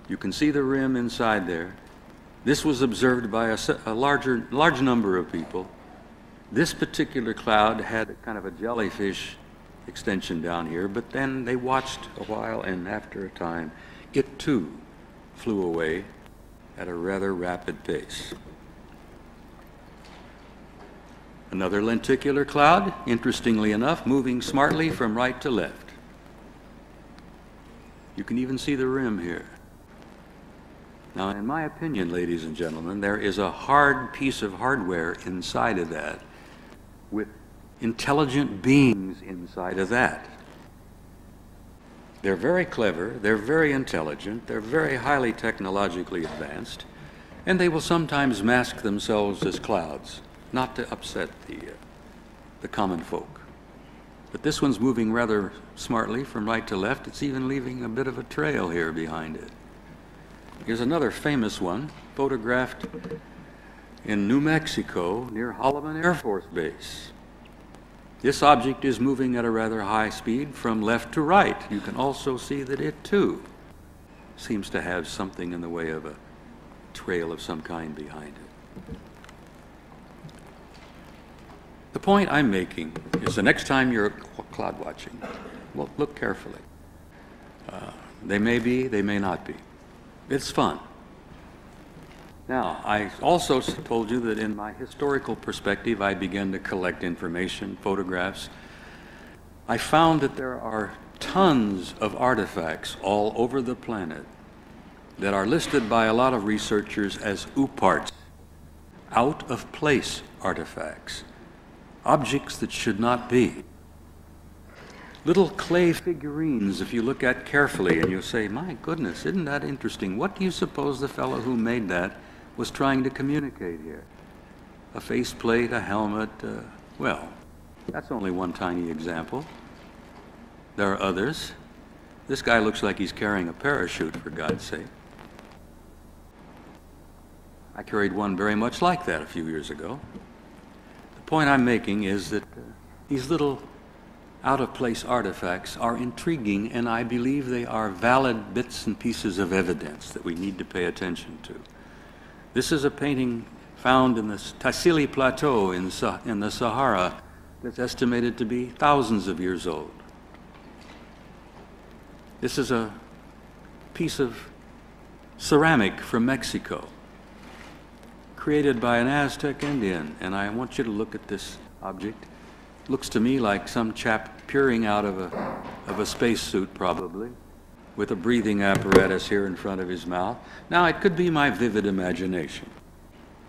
You can see the rim inside there. This was observed by a large number of people. This particular cloud had a kind of a jellyfish extension down here, but then they watched a while, and after a time, it too flew away at a rather rapid pace. Another lenticular cloud, interestingly enough, moving smartly from right to left. You can even see the rim here. Now, in my opinion, ladies and gentlemen, there is a hard piece of hardware inside of that, with intelligent beings inside of that. They're very clever, they're very intelligent, they're very highly technologically advanced, and they will sometimes mask themselves as clouds, not to upset the common folk. But this one's moving rather smartly from right to left. It's even leaving a bit of a trail here behind it. Here's another famous one, photographed in New Mexico near Holloman Air Force Base. This object is moving at a rather high speed from left to right. You can also see that it too seems to have something in the way of a trail of some kind behind it. The point I'm making is the next time you're cloud watching, well, look carefully. They may be, they may not be. It's fun. Now, I also told you that in my historical perspective, I began to collect information, photographs. I found that there are tons of artifacts all over the planet that are listed by a lot of researchers as OOPARTs, out-of-place artifacts, objects that should not be. Little clay figurines, if you look at carefully, and you say, "My goodness, isn't that interesting? What do you suppose the fellow who made that was trying to communicate here?" A faceplate, a helmet, well, that's only one tiny example. There are others. This guy looks like he's carrying a parachute, for God's sake. I carried one very much like that a few years ago. The point I'm making is that these little out-of-place artifacts are intriguing, and I believe they are valid bits and pieces of evidence that we need to pay attention to. This is a painting found in the Tassili Plateau in the Sahara that's estimated to be thousands of years old. This is a piece of ceramic from Mexico, created by an Aztec Indian, and I want you to look at this object. Looks to me like some chap peering out of a spacesuit, probably, with a breathing apparatus here in front of his mouth. Now, it could be my vivid imagination.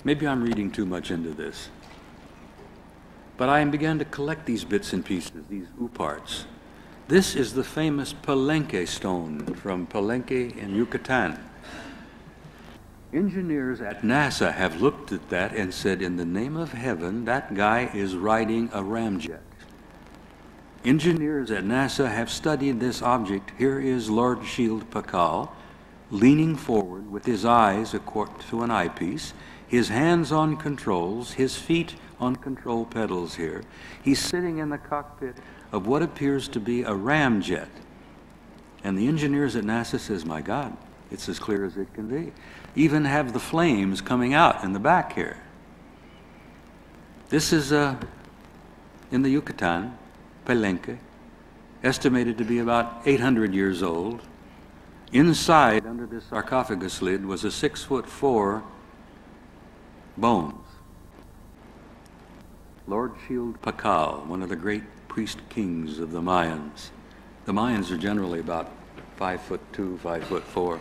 Maybe I'm reading too much into this. But I began to collect these bits and pieces, these OOPARTs. This is the famous Palenque stone from Palenque in Yucatan. Engineers at NASA have looked at that and said, in the name of heaven, that guy is riding a ramjet. Engineers at NASA have studied this object. Here is Lord Shield Pakal, leaning forward with his eyes to an eyepiece, his hands on controls, his feet on control pedals here. He's sitting in the cockpit of what appears to be a ramjet. And the engineers at NASA says, my God, it's as clear as it can be. Even have the flames coming out in the back here. This is in the Yucatan, Palenque, estimated to be about 800 years old. Inside, under this sarcophagus lid, was a 6'4" bones. Lord Shield Pakal, one of the great priest kings of the Mayans. The Mayans are generally about 5'2", 5'4".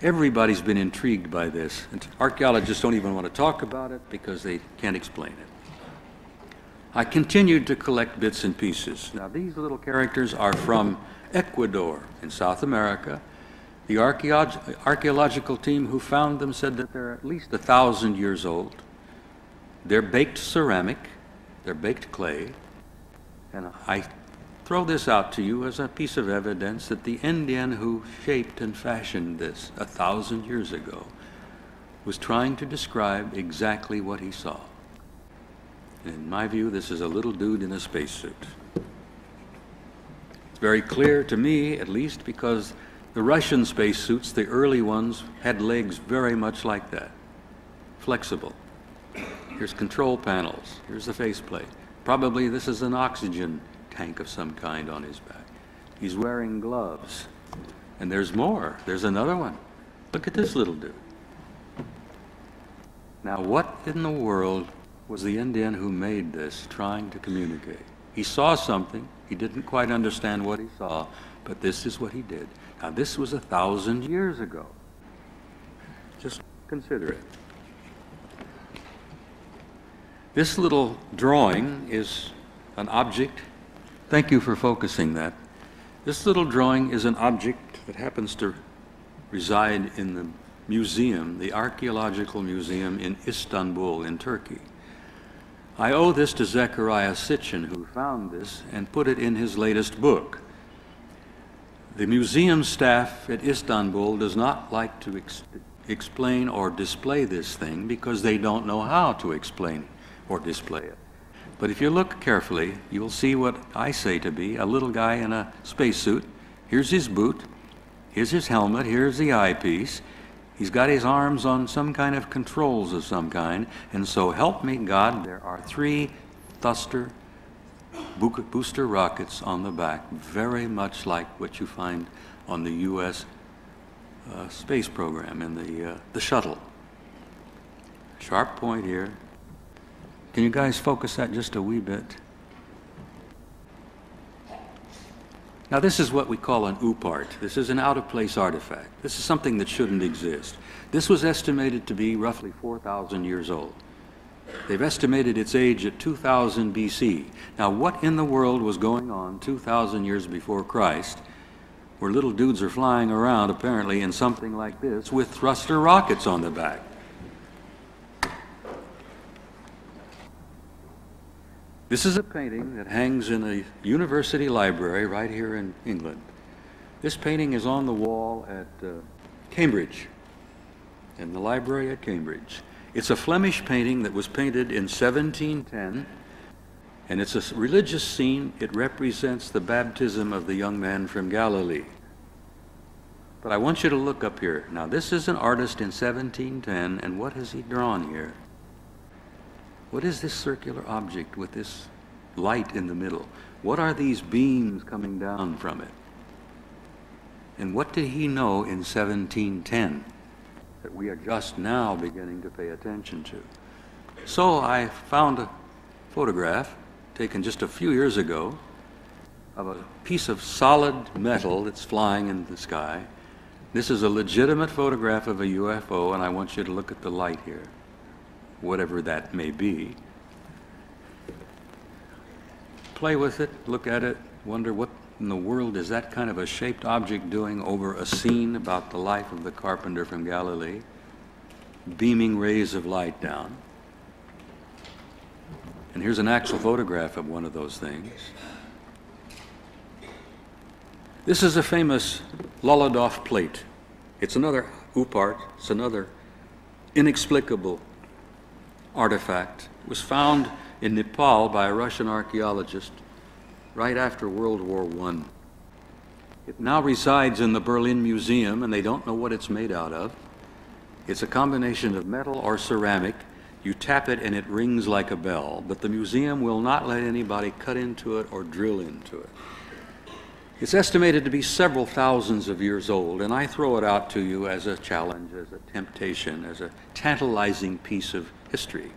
Everybody's been intrigued by this. And archaeologists don't even want to talk about it because they can't explain it. I continued to collect bits and pieces. Now, these little characters are from Ecuador in South America. The archaeological team who found them said that they're at least 1,000 years old. They're baked ceramic, they're baked clay, and I throw this out to you as a piece of evidence that the Indian who shaped and fashioned this 1,000 years ago was trying to describe exactly what he saw. And in my view, this is a little dude in a spacesuit. It's very clear to me, at least, because the Russian spacesuits, the early ones, had legs very much like that, flexible. Here's control panels. Here's the faceplate. Probably this is an oxygen tank of some kind on his back. He's wearing gloves. And there's more. There's another one. Look at this little dude. Now, what in the world was the Indian who made this trying to communicate? He saw something. He didn't quite understand what he saw, but this is what he did. Now, this was 1,000 years ago. Just consider it. This little drawing is an object. Thank you for focusing that. This little drawing is an object that happens to reside in the museum, the archaeological museum in Istanbul in Turkey. I owe this to Zechariah Sitchin, who found this and put it in his latest book. The museum staff at Istanbul does not like to explain or display this thing because they don't know how to explain it or display it. But if you look carefully, you'll see what I say to be a little guy in a spacesuit. Here's his boot, here's his helmet, here's the eyepiece. He's got his arms on some kind of controls of some kind, and so help me God, there are 3 thruster booster rockets on the back, very much like what you find on the U.S. space program in the shuttle. Sharp point here. Can you guys focus that just a wee bit? Now, this is what we call an OOPArt. This is an out-of-place artifact. This is something that shouldn't exist. This was estimated to be roughly 4,000 years old. They've estimated its age at 2000 BC. Now, what in the world was going on 2,000 years before Christ, where little dudes are flying around, apparently, in something like this with thruster rockets on the back? This is a painting that hangs in a university library right here in England. This painting is on the wall at Cambridge, in the library at Cambridge. It's a Flemish painting that was painted in 1710, and it's a religious scene. It represents the baptism of the young man from Galilee. But I want you to look up here. Now, this is an artist in 1710, and what has he drawn here? What is this circular object with this light in the middle? What are these beams coming down from it? And what did he know in 1710 that we are just now beginning to pay attention to? So I found a photograph taken just a few years ago of a piece of solid metal that's flying in the sky. This is a legitimate photograph of a UFO, and I want you to look at the light here, whatever that may be. Play with it, look at it, wonder what in the world is that kind of a shaped object doing over a scene about the life of the carpenter from Galilee, beaming rays of light down. And here's an actual photograph of one of those things. This is a famous Lolodov plate. It's another OOPArt, it's another inexplicable artifact. It was found in Nepal by a Russian archaeologist right after World War I. It now resides in the Berlin Museum, and they don't know what it's made out of. It's a combination of metal or ceramic. You tap it and it rings like a bell, but the museum will not let anybody cut into it or drill into it. It's estimated to be several thousands of years old, and I throw it out to you as a challenge, as a temptation, as a tantalizing piece of history.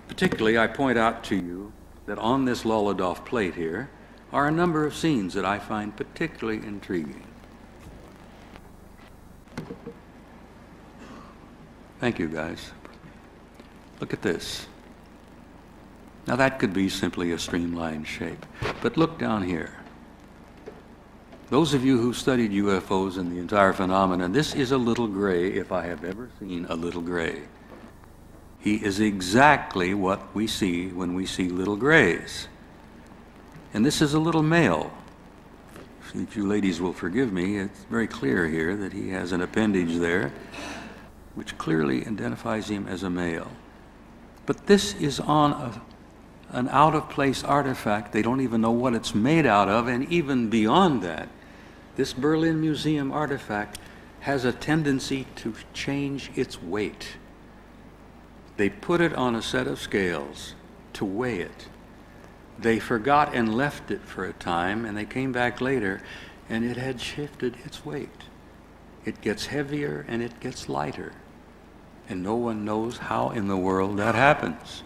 Particularly, I point out to you that on this Lolodov plate here are a number of scenes that I find particularly intriguing. Thank you, guys. Look at this. Now that could be simply a streamlined shape, but look down here. Those of you who studied UFOs and the entire phenomenon, this is a little gray if I have ever seen a little gray. He is exactly what we see when we see little grays. And this is a little male. If you ladies will forgive me, it's very clear here that he has an appendage there, which clearly identifies him as a male. But this is on an out-of-place artifact. They don't even know what it's made out of, and even beyond that, this Berlin Museum artifact has a tendency to change its weight. They put it on a set of scales to weigh it. They forgot and left it for a time, and they came back later, and it had shifted its weight. It gets heavier and it gets lighter, and no one knows how in the world that happens.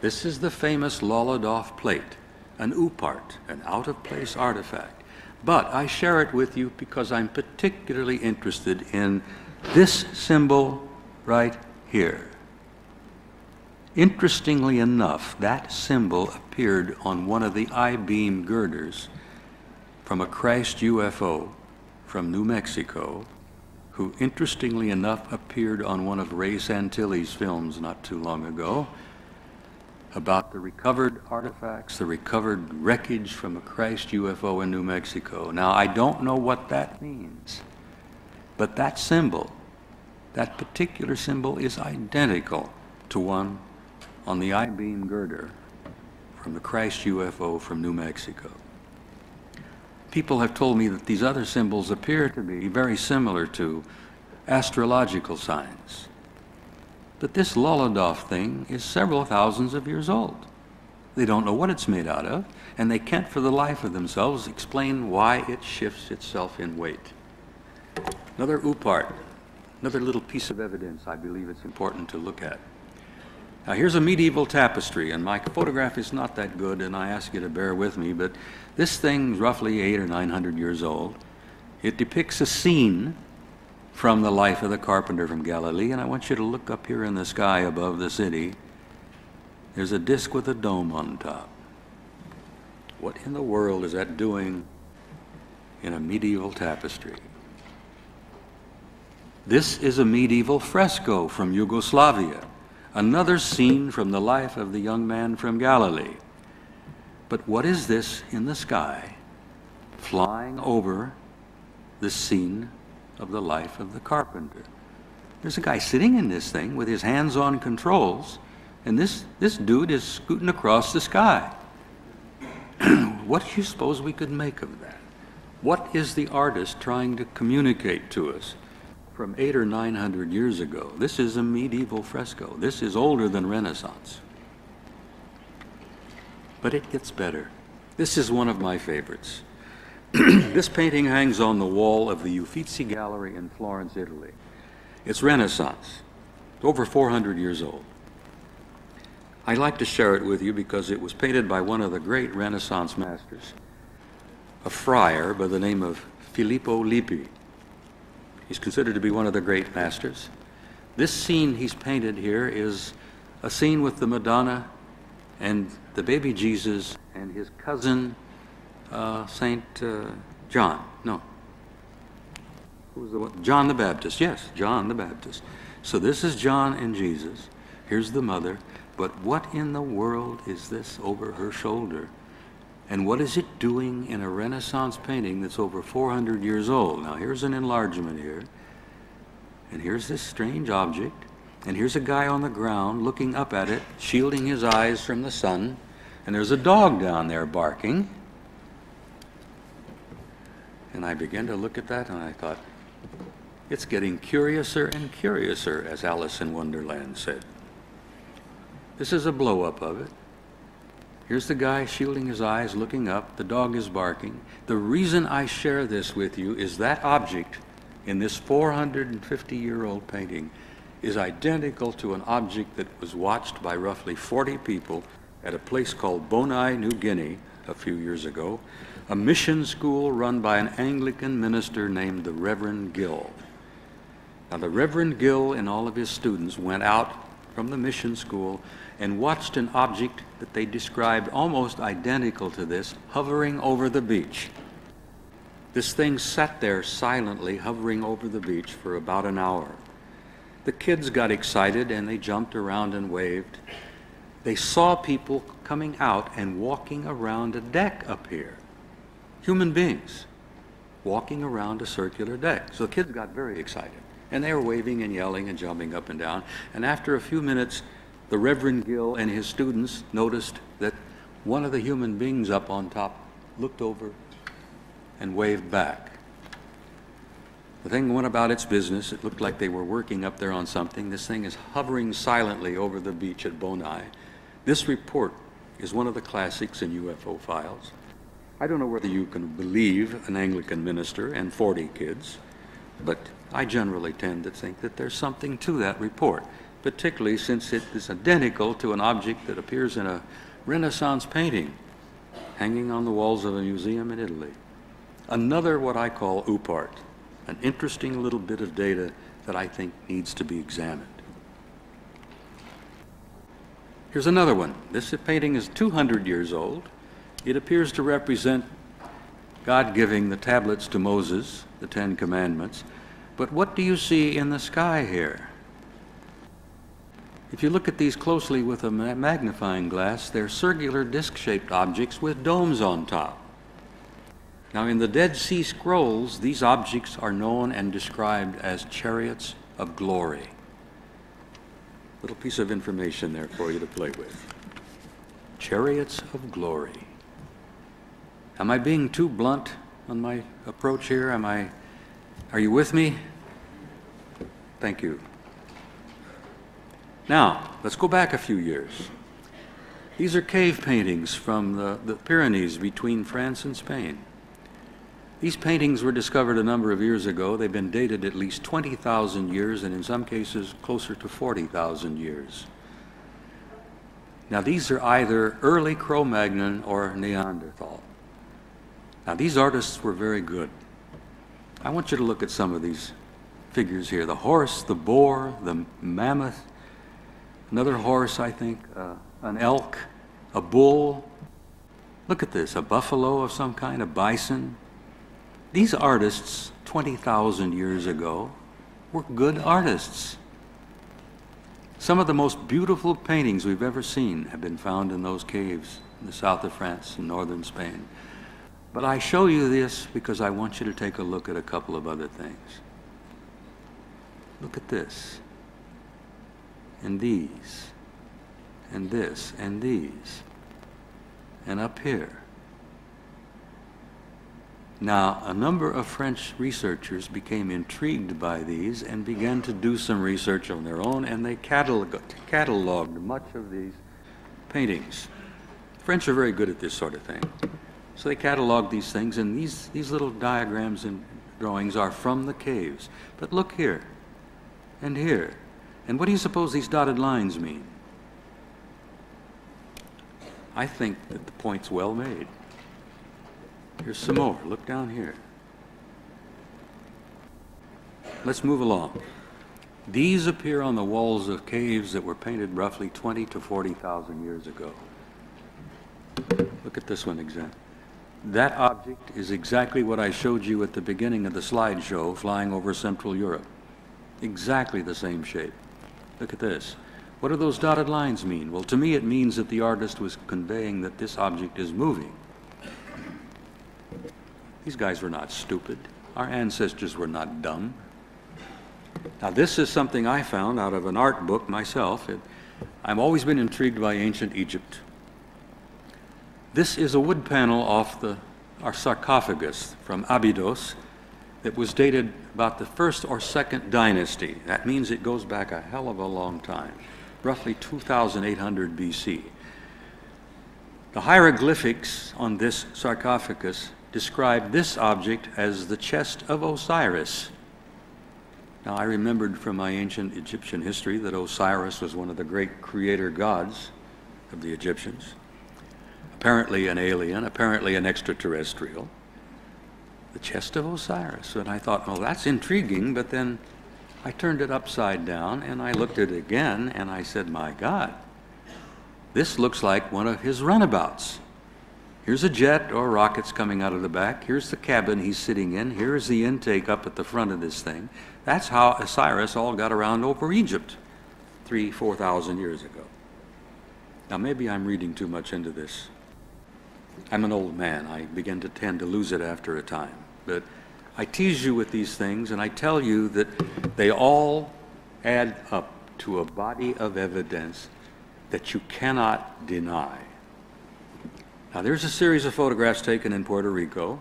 This is the famous Lolodov plate, an UPART, an out-of-place artifact. But I share it with you because I'm particularly interested in this symbol right here. Interestingly enough, that symbol appeared on one of the I-beam girders from a crashed UFO from New Mexico, who interestingly enough appeared on one of Ray Santilli's films not too long ago, about the recovered artifacts, the recovered wreckage from a crashed UFO in New Mexico. Now, I don't know what that means, but that symbol, that particular symbol, is identical to one on the I-beam girder from the crashed UFO from New Mexico. People have told me that these other symbols appear to be very similar to astrological signs. But this Lolodov thing is several thousands of years old. They don't know what it's made out of, and they can't for the life of themselves explain why it shifts itself in weight. Another UPART, another little piece of evidence I believe it's important to look at. Now here's a medieval tapestry, and my photograph is not that good, and I ask you to bear with me, but this thing's roughly 800 or 900 years old. It depicts a scene from the life of the carpenter from Galilee, and I want you to look up here in the sky above the city. There's a disc with a dome on top. What in the world is that doing in a medieval tapestry? This is a medieval fresco from Yugoslavia, another scene from the life of the young man from Galilee. But what is this in the sky, flying over the scene of the life of the carpenter? There's a guy sitting in this thing with his hands on controls, and this dude is scooting across the sky. What do you suppose we could make of that? What is the artist trying to communicate to us from 800 or 900 years ago? This is a medieval fresco. This is older than Renaissance. But it gets better. This is one of my favorites. This painting hangs on the wall of the Uffizi Gallery in Florence, Italy. It's Renaissance. It's over 400 years old. I like to share it with you because it was painted by one of the great Renaissance masters, a friar by the name of Filippo Lippi. He's considered to be one of the great masters. This scene he's painted here is a scene with the Madonna and the baby Jesus and his cousin, Saint John. No. Who was the one? John the Baptist. Yes, John the Baptist. So this is John and Jesus. Here's the mother. But what in the world is this over her shoulder? And what is it doing in a Renaissance painting that's over 400 years old? Now here's an enlargement here. And here's this strange object. And here's a guy on the ground looking up at it, shielding his eyes from the sun, and there's a dog down there barking. And I began to look at that and I thought, it's getting curiouser and curiouser, as Alice in Wonderland said. This is a blow-up of it. Here's the guy shielding his eyes, looking up. The dog is barking. The reason I share this with you is that object in this 450-year-old painting is identical to an object that was watched by roughly 40 people at a place called Bonaire, New Guinea, a few years ago, a mission school run by an Anglican minister named the Reverend Gill. Now, the Reverend Gill and all of his students went out from the mission school and watched an object that they described almost identical to this, hovering over the beach. This thing sat there silently, hovering over the beach for about an hour. The kids got excited and they jumped around and waved. They saw people coming out and walking around a deck up here. Human beings walking around a circular deck. So the kids got very excited. And they were waving and yelling and jumping up and down. And after a few minutes, the Reverend Gill and his students noticed that one of the human beings up on top looked over and waved back. The thing went about its business. It looked like they were working up there on something. This thing is hovering silently over the beach at Bonaire. This report is one of the classics in UFO files. I don't know whether you can believe an Anglican minister and 40 kids, but I generally tend to think that there's something to that report, particularly since it is identical to an object that appears in a Renaissance painting hanging on the walls of a museum in Italy. Another what I call OOPArt, an interesting little bit of data that I think needs to be examined. Here's another one. This painting is 200 years old. It appears to represent God giving the tablets to Moses, the Ten Commandments. But what do you see in the sky here? If you look at these closely with a magnifying glass, they're circular disc-shaped objects with domes on top. Now, in the Dead Sea Scrolls, these objects are known and described as chariots of glory. Little piece of information there for you to play with. Chariots of glory. Am I being too blunt on my approach here? Are you with me? Thank you. Now, let's go back a few years. These are cave paintings from the Pyrenees between France and Spain. These paintings were discovered a number of years ago. They've been dated at least 20,000 years, and in some cases closer to 40,000 years. Now, these are either early Cro-Magnon or Neanderthal. Now, these artists were very good. I want you to look at some of these figures here. The horse, the boar, the mammoth, another horse, I think, an elk, a bull. Look at this, a buffalo of some kind, a bison. These artists, 20,000 years ago, were good artists. Some of the most beautiful paintings we've ever seen have been found in those caves in the south of France and northern Spain. But I show you this because I want you to take a look at a couple of other things. Look at this, and these, and this, and these, and up here. Now, a number of French researchers became intrigued by these and began to do some research on their own, and they cataloged much of these paintings. French are very good at this sort of thing. So they cataloged these things, and these little diagrams and drawings are from the caves. But look here, and here. And what do you suppose these dotted lines mean? I think that the point's well made. Here's some more. Look down here. Let's move along. These appear on the walls of caves that were painted roughly 20 to 40,000 years ago. Look at this one example. That object is exactly what I showed you at the beginning of the slideshow, flying over Central Europe. Exactly the same shape. Look at this. What do those dotted lines mean? Well, to me it means that the artist was conveying that this object is moving. These guys were not stupid. Our ancestors were not dumb. Now, this is something I found out of an art book myself. I've always been intrigued by ancient Egypt. This is a wood panel off our sarcophagus from Abydos that was dated about the 1st or 2nd dynasty. That means it goes back a hell of a long time, roughly 2800 BC. The hieroglyphics on this sarcophagus describe this object as the chest of Osiris. Now, I remembered from my ancient Egyptian history that Osiris was one of the great creator gods of the Egyptians. Apparently an alien, apparently an extraterrestrial. The chest of Osiris. And I thought, well, that's intriguing, but then I turned it upside down and I looked at it again and I said, my God, this looks like one of his runabouts. Here's a jet or rockets coming out of the back. Here's the cabin he's sitting in. Here's the intake up at the front of this thing. That's how Osiris all got around over Egypt 3,000-4,000 years ago. Now, maybe I'm reading too much into this. I'm an old man. I begin to tend to lose it after a time. But I tease you with these things, and I tell you that they all add up to a body of evidence that you cannot deny. Now, there's a series of photographs taken in Puerto Rico.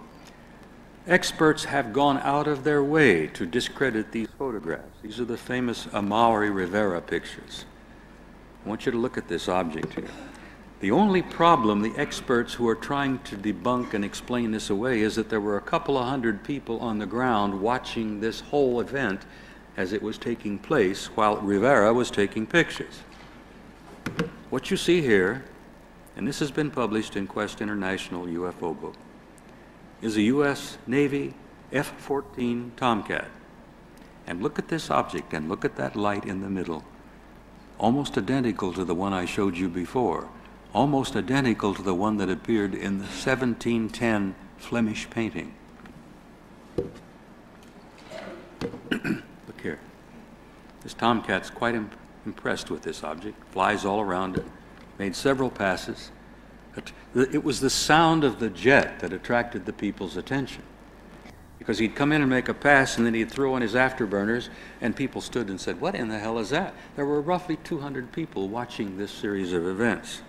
Experts have gone out of their way to discredit these photographs. These are the famous Amaury Rivera pictures. I want you to look at this object here. The only problem the experts who are trying to debunk and explain this away is that there were a couple of hundred people on the ground watching this whole event as it was taking place while Rivera was taking pictures. What you see here, and this has been published in Quest International UFO book, is a U.S. Navy F-14 Tomcat. And look at this object and look at that light in the middle. Almost identical to the one I showed you before. Almost identical to the one that appeared in the 1710 Flemish painting. Look here. This Tomcat's quite impressed with this object, flies all around it, made several passes. It was the sound of the jet that attracted the people's attention. Because he'd come in and make a pass, and then he'd throw in his afterburners, and people stood and said, what in the hell is that? There were roughly 200 people watching this series of events.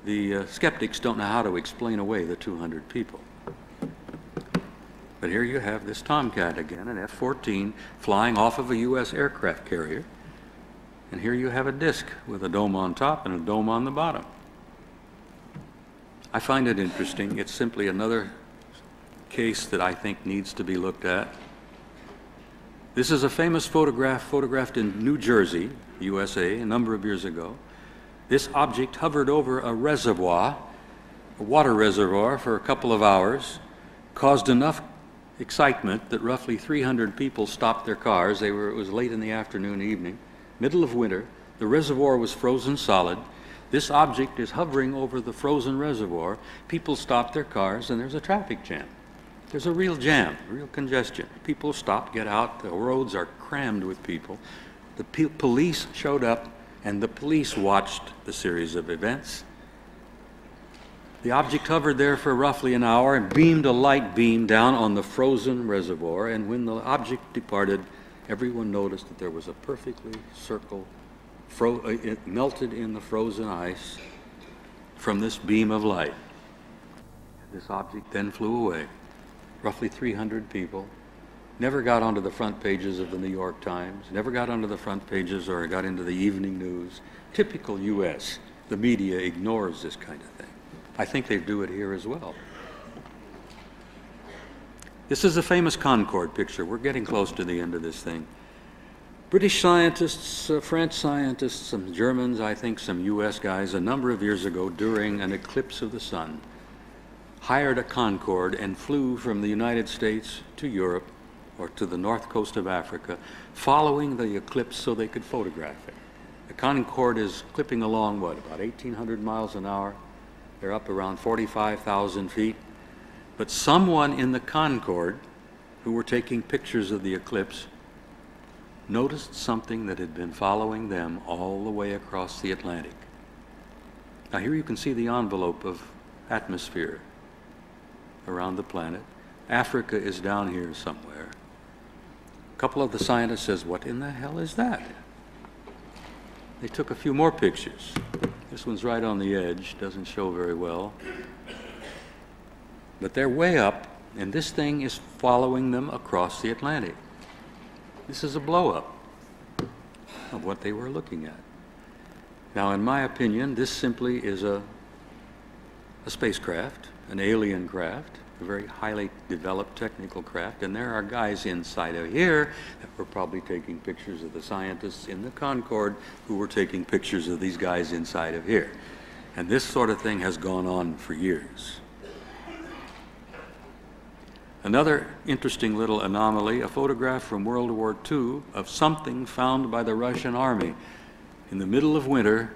The skeptics don't know how to explain away the 200 people. But here you have this Tomcat again, an F-14, flying off of a U.S. aircraft carrier. And here you have a disc with a dome on top and a dome on the bottom. I find it interesting. It's simply another case that I think needs to be looked at. This is a famous photograph photographed in New Jersey, USA, a number of years ago. This object hovered over a reservoir, a water reservoir, for a couple of hours, caused enough excitement that roughly 300 people stopped their cars. It was late in the afternoon, evening, middle of winter. The reservoir was frozen solid. This object is hovering over the frozen reservoir. People stop their cars, and there's a traffic jam. There's a real jam, real congestion. People stop, get out. The roads are crammed with people. The police showed up, and the police watched the series of events. The object hovered there for roughly an hour and beamed a light beam down on the frozen reservoir, and when the object departed, everyone noticed that there was a perfectly circle, it melted in the frozen ice from this beam of light. This object then flew away. Roughly 300 people, never got onto the front pages of the New York Times, never got onto the front pages or got into the evening news. Typical U.S. The media ignores this kind of thing. I think they do it here as well. This is a famous Concorde picture. We're getting close to the end of this thing. British scientists, French scientists, some Germans, I think some U.S. guys, a number of years ago during an eclipse of the sun, hired a Concorde and flew from the United States to Europe or to the north coast of Africa, following the eclipse so they could photograph it. The Concorde is clipping along, about 1,800 miles an hour. They're up around 45,000 feet. But someone in the Concorde, who were taking pictures of the eclipse, noticed something that had been following them all the way across the Atlantic. Now here you can see the envelope of atmosphere around the planet. Africa is down here somewhere. couple of the scientists says, "What in the hell is that?" They took a few more pictures. This one's right on the edge, doesn't show very well. But they're way up, and this thing is following them across the Atlantic. This is a blow-up of what they were looking at. Now, in my opinion, this simply is a spacecraft, an alien craft, a very highly developed technical craft, and there are guys inside of here that were probably taking pictures of the scientists in the Concorde who were taking pictures of these guys inside of here. And this sort of thing has gone on for years. Another interesting little anomaly, a photograph from World War II of something found by the Russian army in the middle of winter,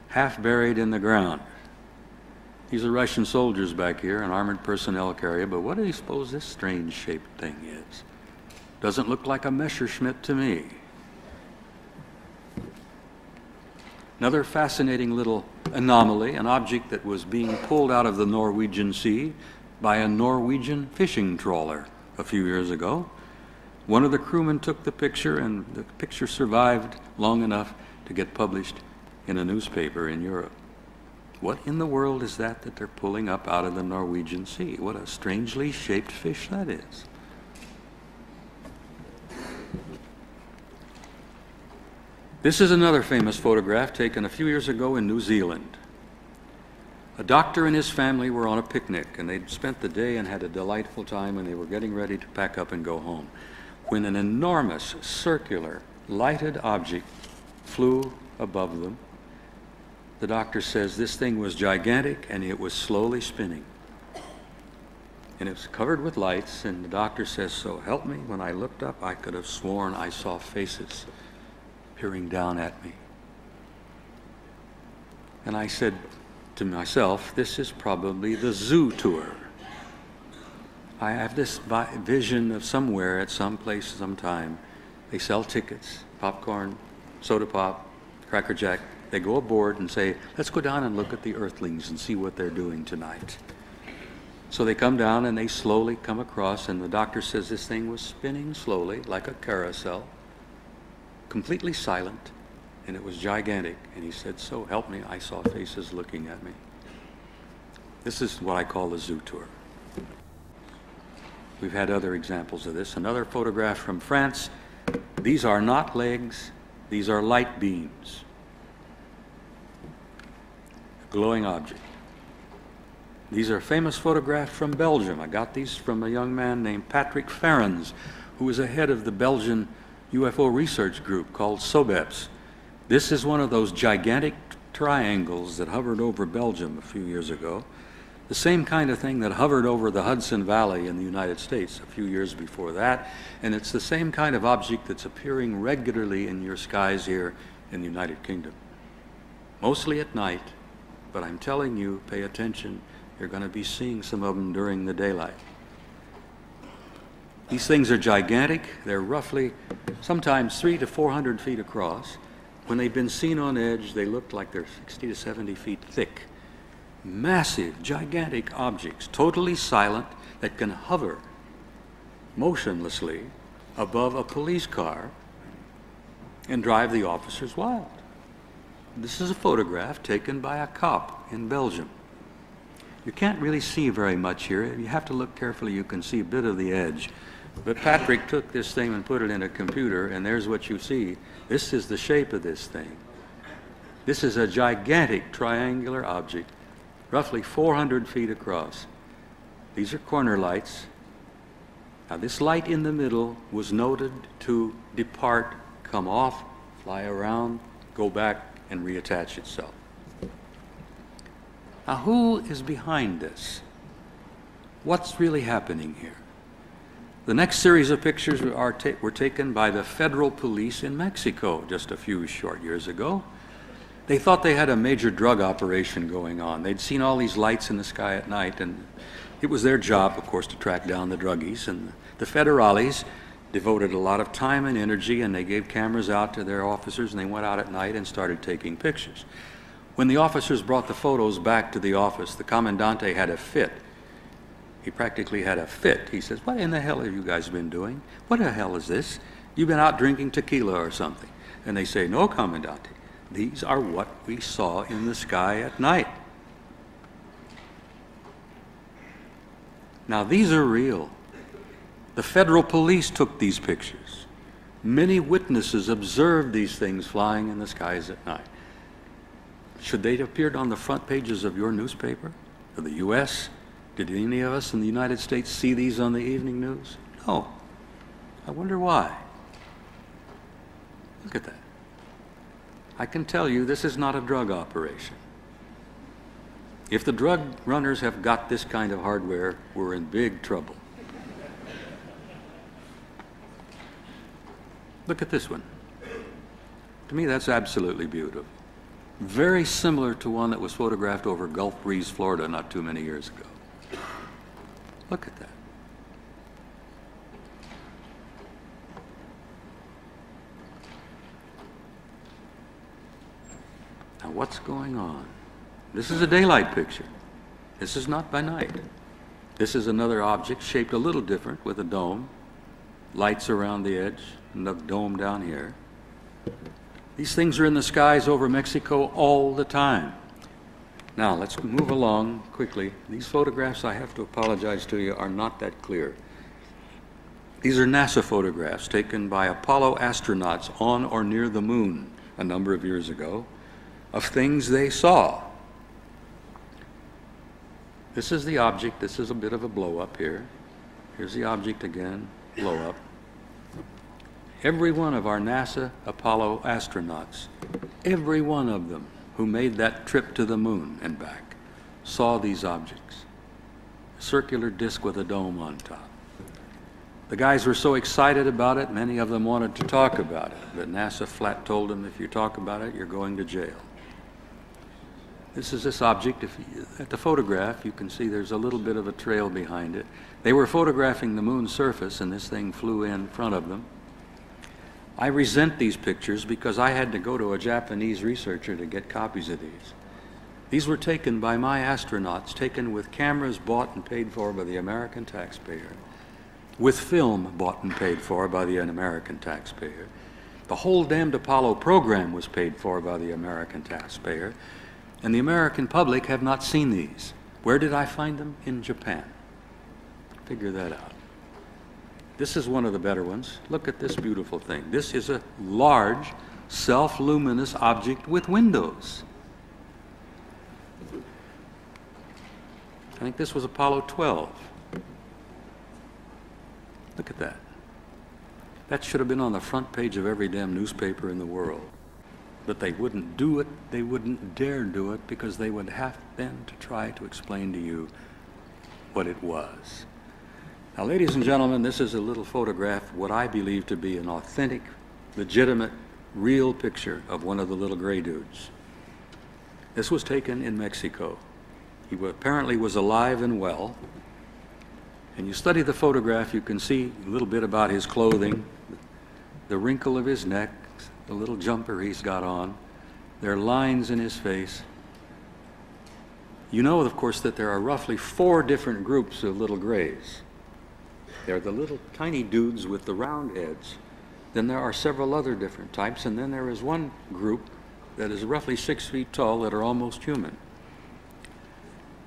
half buried in the ground. These are Russian soldiers back here, an armored personnel carrier, but what do you suppose this strange shaped thing is? Doesn't look like a Messerschmitt to me. Another fascinating little anomaly, an object that was being pulled out of the Norwegian Sea by a Norwegian fishing trawler a few years ago. One of the crewmen took the picture, and the picture survived long enough to get published in a newspaper in Europe. What in the world is that they're pulling up out of the Norwegian Sea? What a strangely shaped fish that is. This is another famous photograph taken a few years ago in New Zealand. A doctor and his family were on a picnic, and they'd spent the day and had a delightful time, and they were getting ready to pack up and go home, when an enormous circular lighted object flew above them. The doctor says this thing was gigantic and it was slowly spinning. And it was covered with lights, and the doctor says, "So help me, when I looked up, I could have sworn I saw faces peering down at me." And I said to myself, this is probably the zoo tour. I have this vision of somewhere at some place, sometime, they sell tickets, popcorn, soda pop, Cracker Jack. They go aboard and say, "Let's go down and look at the Earthlings and see what they're doing tonight." So they come down and they slowly come across, and the doctor says this thing was spinning slowly like a carousel, completely silent, and it was gigantic. And he said, "So help me, I saw faces looking at me." This is what I call the zoo tour. We've had other examples of this. Another photograph from France. These are not legs, these are light beams. A glowing object. These are famous photographs from Belgium. I got these from a young man named Patrick Ferrens, who was the head of the Belgian UFO research group called SOBEPS. This is one of those gigantic triangles that hovered over Belgium a few years ago. The same kind of thing that hovered over the Hudson Valley in the United States a few years before that. And it's the same kind of object that's appearing regularly in your skies here in the United Kingdom. Mostly at night, but I'm telling you, pay attention. You're going to be seeing some of them during the daylight. These things are gigantic. They're roughly sometimes 300 to 400 feet across. When they've been seen on edge, they look like they're 60 to 70 feet thick. Massive, gigantic objects, totally silent, that can hover motionlessly above a police car and drive the officers wild. This is a photograph taken by a cop in Belgium. You can't really see very much here. You have to look carefully. You can see a bit of the edge. But Patrick took this thing and put it in a computer, and there's what you see. This is the shape of this thing. This is a gigantic triangular object, roughly 400 feet across. These are corner lights. Now, this light in the middle was noted to depart, come off, fly around, go back, and reattach itself. Now, who is behind this? What's really happening here? The next series of pictures were taken by the federal police in Mexico just a few short years ago. They thought they had a major drug operation going on. They'd seen all these lights in the sky at night, and it was their job, of course, to track down the druggies. And the federales devoted a lot of time and energy, and they gave cameras out to their officers, and they went out at night and started taking pictures. When the officers brought the photos back to the office, the commandante had a fit. He practically had a fit. He says, "What in the hell have you guys been doing? What the hell is this? You've been out drinking tequila or something." And they say, "No, Commandante, these are what we saw in the sky at night." Now, these are real. The federal police took these pictures. Many witnesses observed these things flying in the skies at night. Should they have appeared on the front pages of your newspaper, of the U.S.? Did any of us in the United States see these on the evening news? No. I wonder why. Look at that. I can tell you this is not a drug operation. If the drug runners have got this kind of hardware, we're in big trouble. Look at this one. To me, that's absolutely beautiful. Very similar to one that was photographed over Gulf Breeze, Florida, not too many years ago. Look at that. Now, what's going on? This is a daylight picture. This is not by night. This is another object shaped a little different with a dome, lights around the edge, and the dome down here. These things are in the skies over Mexico all the time. Now, let's move along quickly. These photographs, I have to apologize to you, are not that clear. These are NASA photographs taken by Apollo astronauts on or near the moon a number of years ago of things they saw. This is the object. This is a bit of a blow up here. Here's the object again, blow up. Every one of our NASA Apollo astronauts, every one of them who made that trip to the moon and back, saw these objects. A circular disc with a dome on top. The guys were so excited about it, many of them wanted to talk about it, but NASA flat told them, if you talk about it, you're going to jail. This is this object. At the photograph, you can see there's a little bit of a trail behind it. They were photographing the moon's surface, and this thing flew in front of them. I resent these pictures because I had to go to a Japanese researcher to get copies of these. These were taken by my astronauts, taken with cameras bought and paid for by the American taxpayer, with film bought and paid for by the American taxpayer. The whole damned Apollo program was paid for by the American taxpayer, and the American public have not seen these. Where did I find them? In Japan. Figure that out. This is one of the better ones. Look at this beautiful thing. This is a large, self-luminous object with windows. I think this was Apollo 12. Look at that. That should have been on the front page of every damn newspaper in the world. But they wouldn't do it, they wouldn't dare do it, because they would have then to try to explain to you what it was. Now, ladies and gentlemen, this is a little photograph, what I believe to be an authentic, legitimate, real picture of one of the little gray dudes. This was taken in Mexico. He apparently was alive and well. And you study the photograph, you can see a little bit about his clothing, the wrinkle of his neck, the little jumper he's got on. There are lines in his face. You know, of course, that there are roughly 4 different groups of little grays. There are the little tiny dudes with the round heads. Then there are several other different types, and then there is one group that is roughly 6 feet tall that are almost human.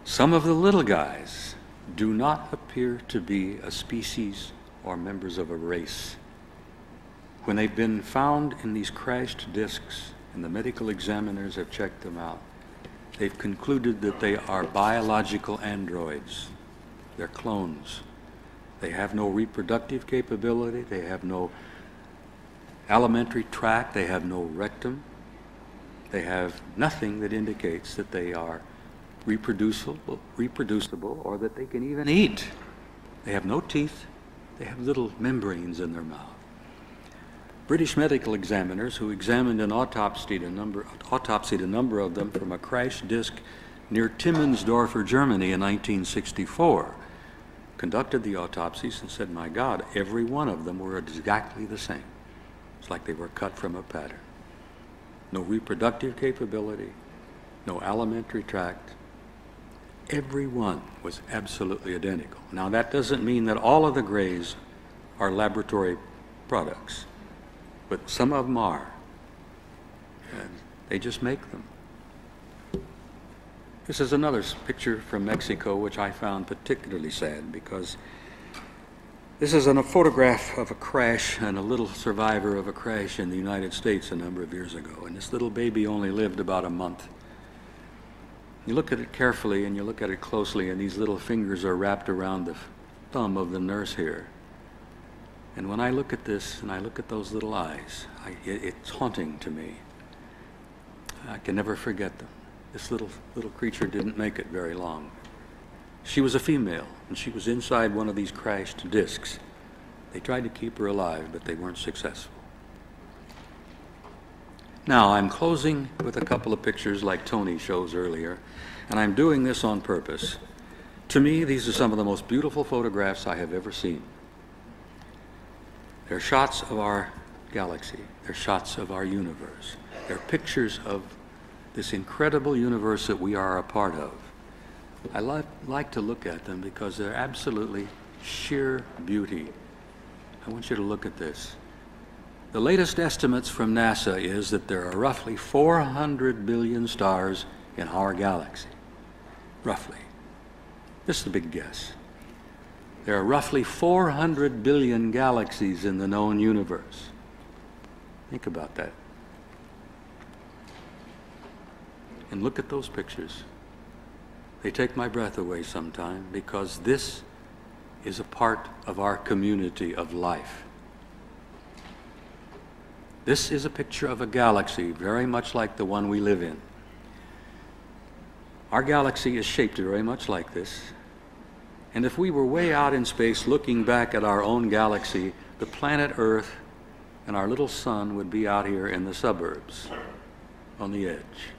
Some of the little guys do not appear to be a species or members of a race. When they've been found in these crashed discs, and the medical examiners have checked them out, they've concluded that they are biological androids. They're clones. They have no reproductive capability. They have no alimentary tract. They have no rectum. They have nothing that indicates that they are reproducible, or that they can even eat. They have no teeth. They have little membranes in their mouth. British medical examiners who examined and autopsied a number of them from a crash disc near Timmensdorfer, Germany in 1964, conducted the autopsies and said, my God, every one of them were exactly the same. It's like they were cut from a pattern. No reproductive capability, no alimentary tract, every one was absolutely identical. Now, that doesn't mean that all of the grays are laboratory products, but some of them are. And they just make them. This is another picture from Mexico, which I found particularly sad because this is a photograph of a crash and a little survivor of a crash in the United States a number of years ago. And this little baby only lived about a month. You look at it carefully and you look at it closely, and these little fingers are wrapped around the thumb of the nurse here. And when I look at this and I look at those little eyes, it's haunting to me. I can never forget them. This little creature didn't make it very long. She was a female, and she was inside one of these crashed discs. They tried to keep her alive, but they weren't successful. Now, I'm closing with a couple of pictures like Tony shows earlier, and I'm doing this on purpose. To me, these are some of the most beautiful photographs I have ever seen. They're shots of our galaxy. They're shots of our universe. They're pictures of this incredible universe that we are a part of. I like to look at them because they're absolutely sheer beauty. I want you to look at this. The latest estimates from NASA is that there are roughly 400 billion stars in our galaxy. Roughly. This is a big guess. There are roughly 400 billion galaxies in the known universe. Think about that. And look at those pictures. They take my breath away sometime because this is a part of our community of life. This is a picture of a galaxy very much like the one we live in. Our galaxy is shaped very much like this. And if we were way out in space looking back at our own galaxy, the planet Earth and our little sun would be out here in the suburbs, on the edge.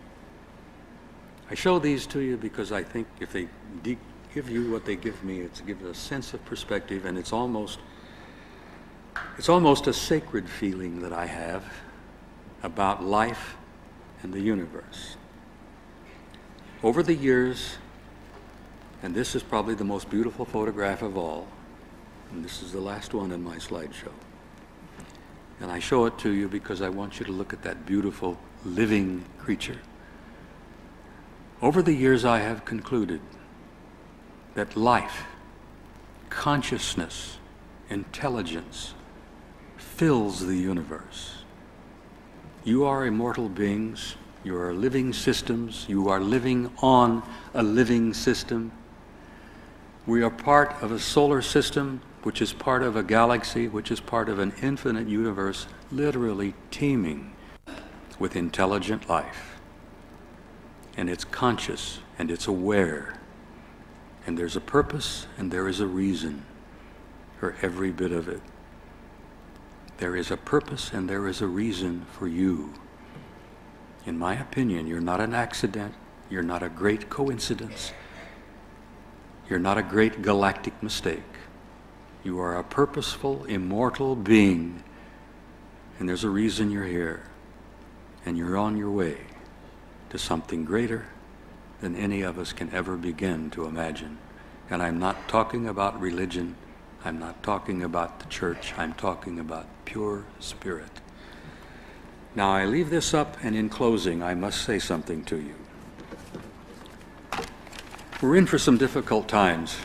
I show these to you because I think if they give you what they give me, it's give a sense of perspective, and it's almost a sacred feeling that I have about life and the universe. Over the years, and this is probably the most beautiful photograph of all, and this is the last one in my slideshow. And I show it to you because I want you to look at that beautiful living creature. Over the years, I have concluded that life, consciousness, intelligence fills the universe. You are immortal beings. You are living systems. You are living on a living system. We are part of a solar system, which is part of a galaxy, which is part of an infinite universe, literally teeming with intelligent life. And it's conscious, and it's aware. And there's a purpose, and there is a reason for every bit of it. There is a purpose, and there is a reason for you. In my opinion, you're not an accident. You're not a great coincidence. You're not a great galactic mistake. You are a purposeful, immortal being, and there's a reason you're here. And you're on your way to something greater than any of us can ever begin to imagine. And I'm not talking about religion. I'm not talking about the church. I'm talking about pure spirit. Now, I leave this up, and in closing, I must say something to you. We're in for some difficult times.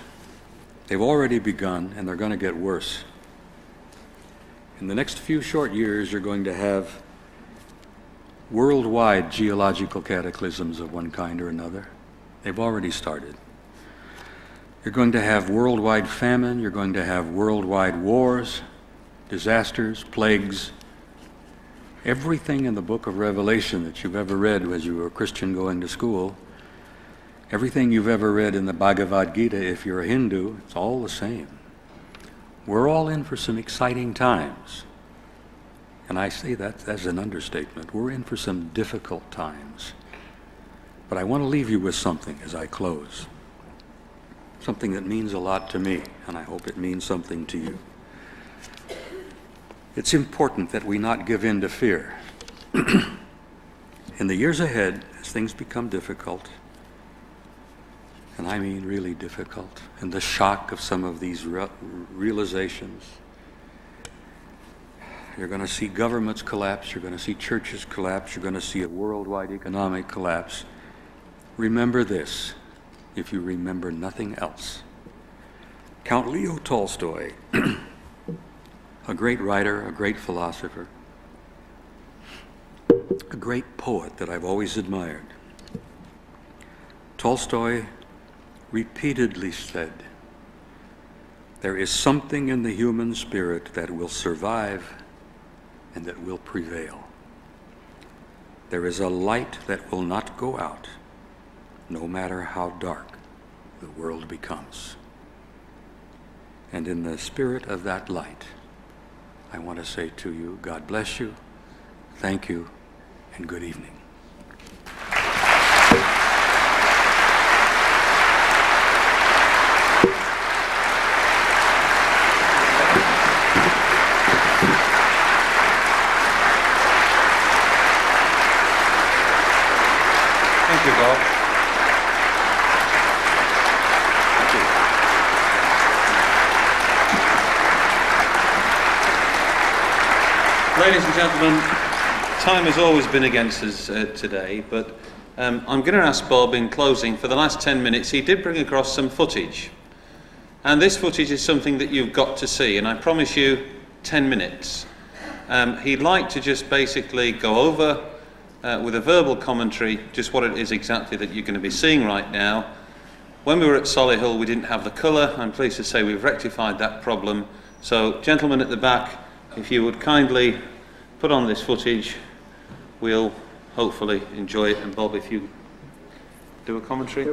They've already begun, and they're going to get worse. In the next few short years, you're going to have worldwide geological cataclysms of one kind or another. They've already started. You're going to have worldwide famine. You're going to have worldwide wars, disasters, plagues. Everything in the book of Revelation that you've ever read as you were a Christian going to school, everything you've ever read in the Bhagavad Gita, if you're a Hindu, it's all the same. We're all in for some exciting times. And I say that as an understatement. We're in for some difficult times. But I want to leave you with something as I close. Something that means a lot to me, and I hope it means something to you. It's important that we not give in to fear. In the years ahead, as things become difficult, and I mean really difficult, and the shock of some of these realizations. You're going to see governments collapse, you're going to see churches collapse, you're going to see a worldwide economic collapse. Remember this, if you remember nothing else. Count Leo Tolstoy, a great writer, a great philosopher, a great poet that I've always admired. Tolstoy repeatedly said, "There is something in the human spirit that will survive and that will prevail. There is a light that will not go out, no matter how dark the world becomes." And in the spirit of that light, I want to say to you, God bless you, thank you, and good evening. Thank you, Bob. Thank you. Ladies and gentlemen, time has always been against us today, but I'm going to ask Bob in closing, for the last 10 minutes, he did bring across some footage. And this footage is something that you've got to see, and I promise you 10 minutes. He'd like to just basically go over with a verbal commentary just what it is exactly that you're going to be seeing right now. When we were at Solihull, we didn't have the colour. I'm pleased to say we've rectified that problem. So, gentlemen at the back, if you would kindly put on this footage, we'll hopefully enjoy it. And Bob, if you do a commentary.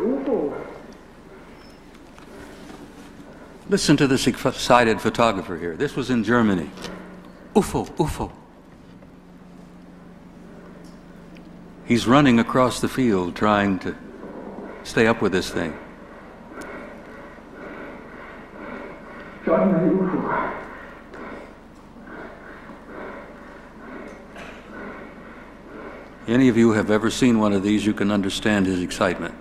Listen to this excited photographer here. This was in Germany. UFO, UFO. He's running across the field trying to stay up with this thing. Any of you have ever seen one of these, you can understand his excitement.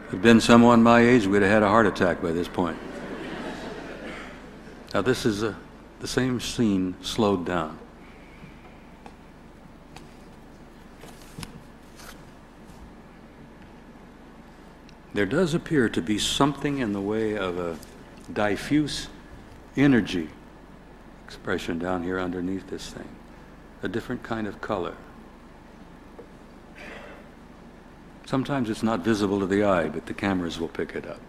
If it had been someone my age, we'd have had a heart attack by this point. Now this is the same scene slowed down. There does appear to be something in the way of a diffuse energy expression down here underneath this thing, a different kind of color. Sometimes it's not visible to the eye, but the cameras will pick it up.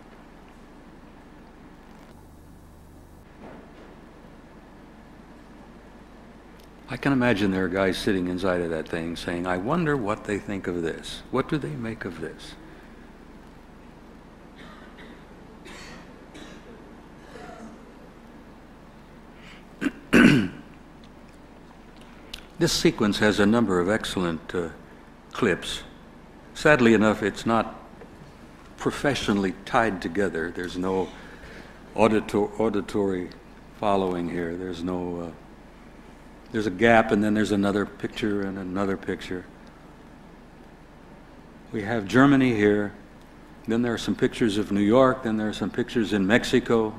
I can imagine there are guys sitting inside of that thing saying, I wonder what they think of this. What do they make of this? This sequence has a number of excellent clips. Sadly enough, it's not professionally tied together. There's no auditory following here. There's no... There's a gap, and then there's another picture and another picture. We have Germany here. Then there are some pictures of New York. Then there are some pictures in Mexico.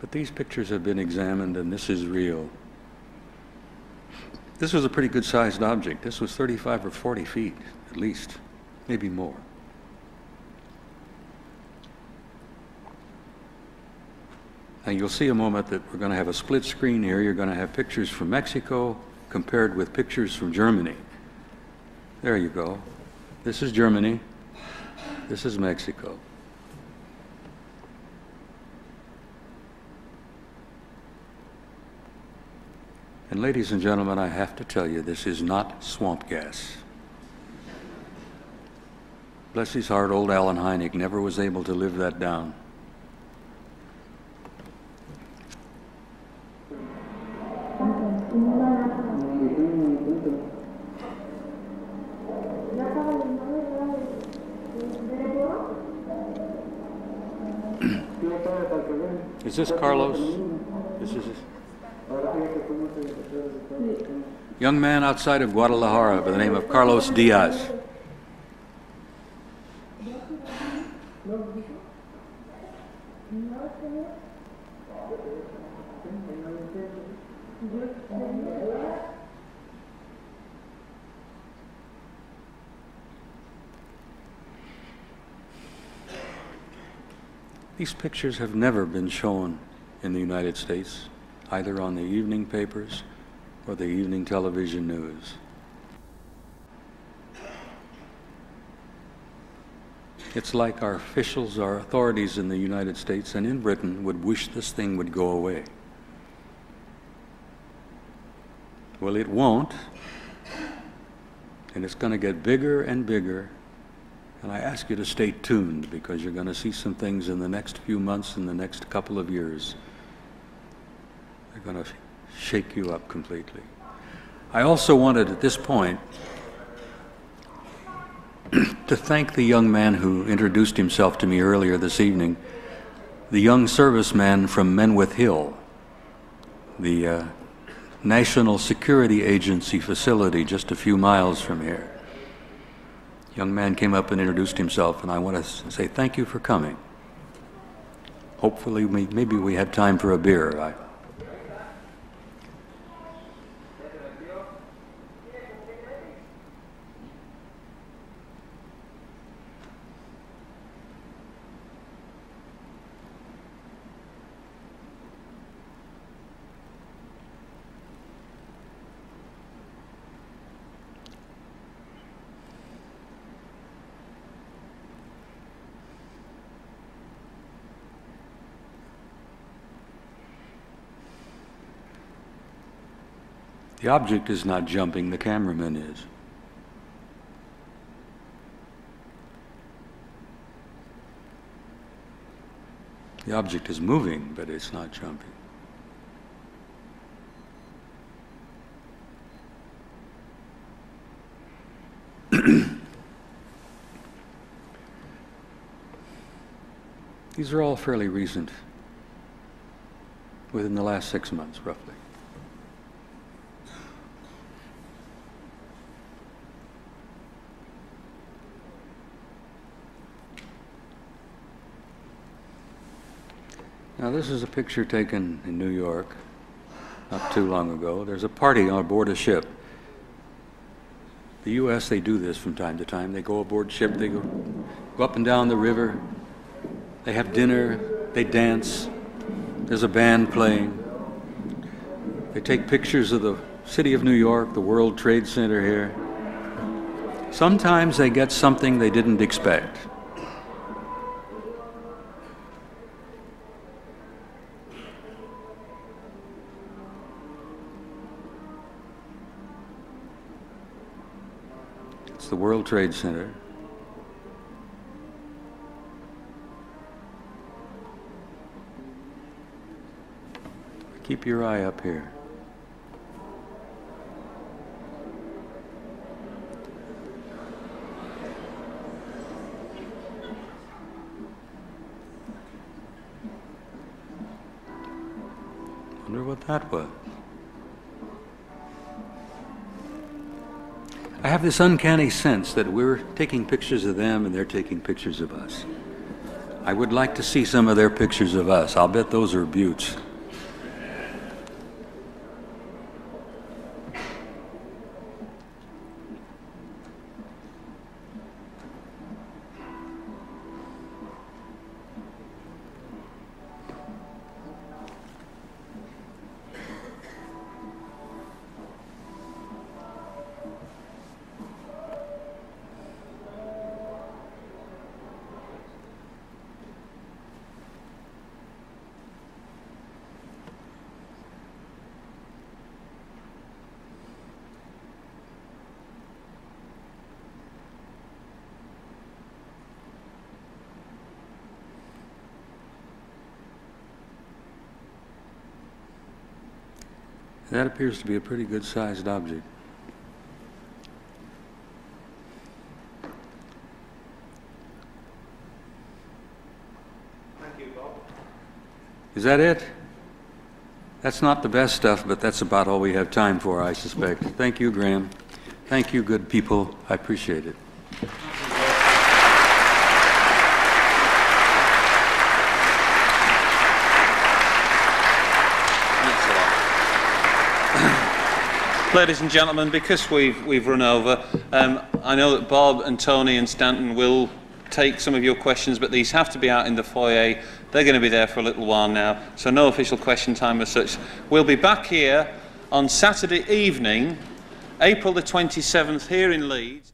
But these pictures have been examined, and this is real. This was a pretty good-sized object. This was 35 or 40 feet, at least, maybe more. Now you'll see a moment that we're going to have a split screen here. You're going to have pictures from Mexico compared with pictures from Germany. There you go. This is Germany. This is Mexico. And ladies and gentlemen, I have to tell you, this is not swamp gas. Bless his heart, old Alan Hynek never was able to live that down. Is this Carlos? This is young man outside of Guadalajara by the name of Carlos Diaz. These pictures have never been shown in the United States, either on the evening papers or the evening television news. It's like our officials, our authorities in the United States and in Britain would wish this thing would go away. Well, it won't, and it's going to get bigger and bigger. And I ask you to stay tuned, because you're going to see some things in the next few months, in the next couple of years. They're going to shake you up completely. I also wanted at this point to thank the young man who introduced himself to me earlier this evening, the young serviceman from Menwith Hill, the National Security Agency facility just a few miles from here. Young man came up and introduced himself, and I want to say thank you for coming. Hopefully, maybe we have time for a beer. The object is not jumping, the cameraman is. The object is moving, but it's not jumping. These are all fairly recent, within the last 6 months, roughly. Now, this is a picture taken in New York not too long ago. There's a party on board a ship. The U.S., they do this from time to time. They go aboard ship, they go up and down the river, they have dinner, they dance, there's a band playing. They take pictures of the city of New York, the World Trade Center here. Sometimes they get something they didn't expect. The World Trade Center. Keep your eye up here. Wonder what that was. I have this uncanny sense that we're taking pictures of them and they're taking pictures of us. I would like to see some of their pictures of us. I'll bet those are buttes. That appears to be a pretty good-sized object. Thank you, Bob. Is that it? That's not the best stuff, but that's about all we have time for, I suspect. Thank you, Graham. Thank you, good people. I appreciate it. Ladies and gentlemen, because we've run over, I know that Bob and Tony and Stanton will take some of your questions, but these have to be out in the foyer. They're going to be there for a little while now, so no official question time as such. We'll be back here on Saturday evening, April the 27th, here in Leeds.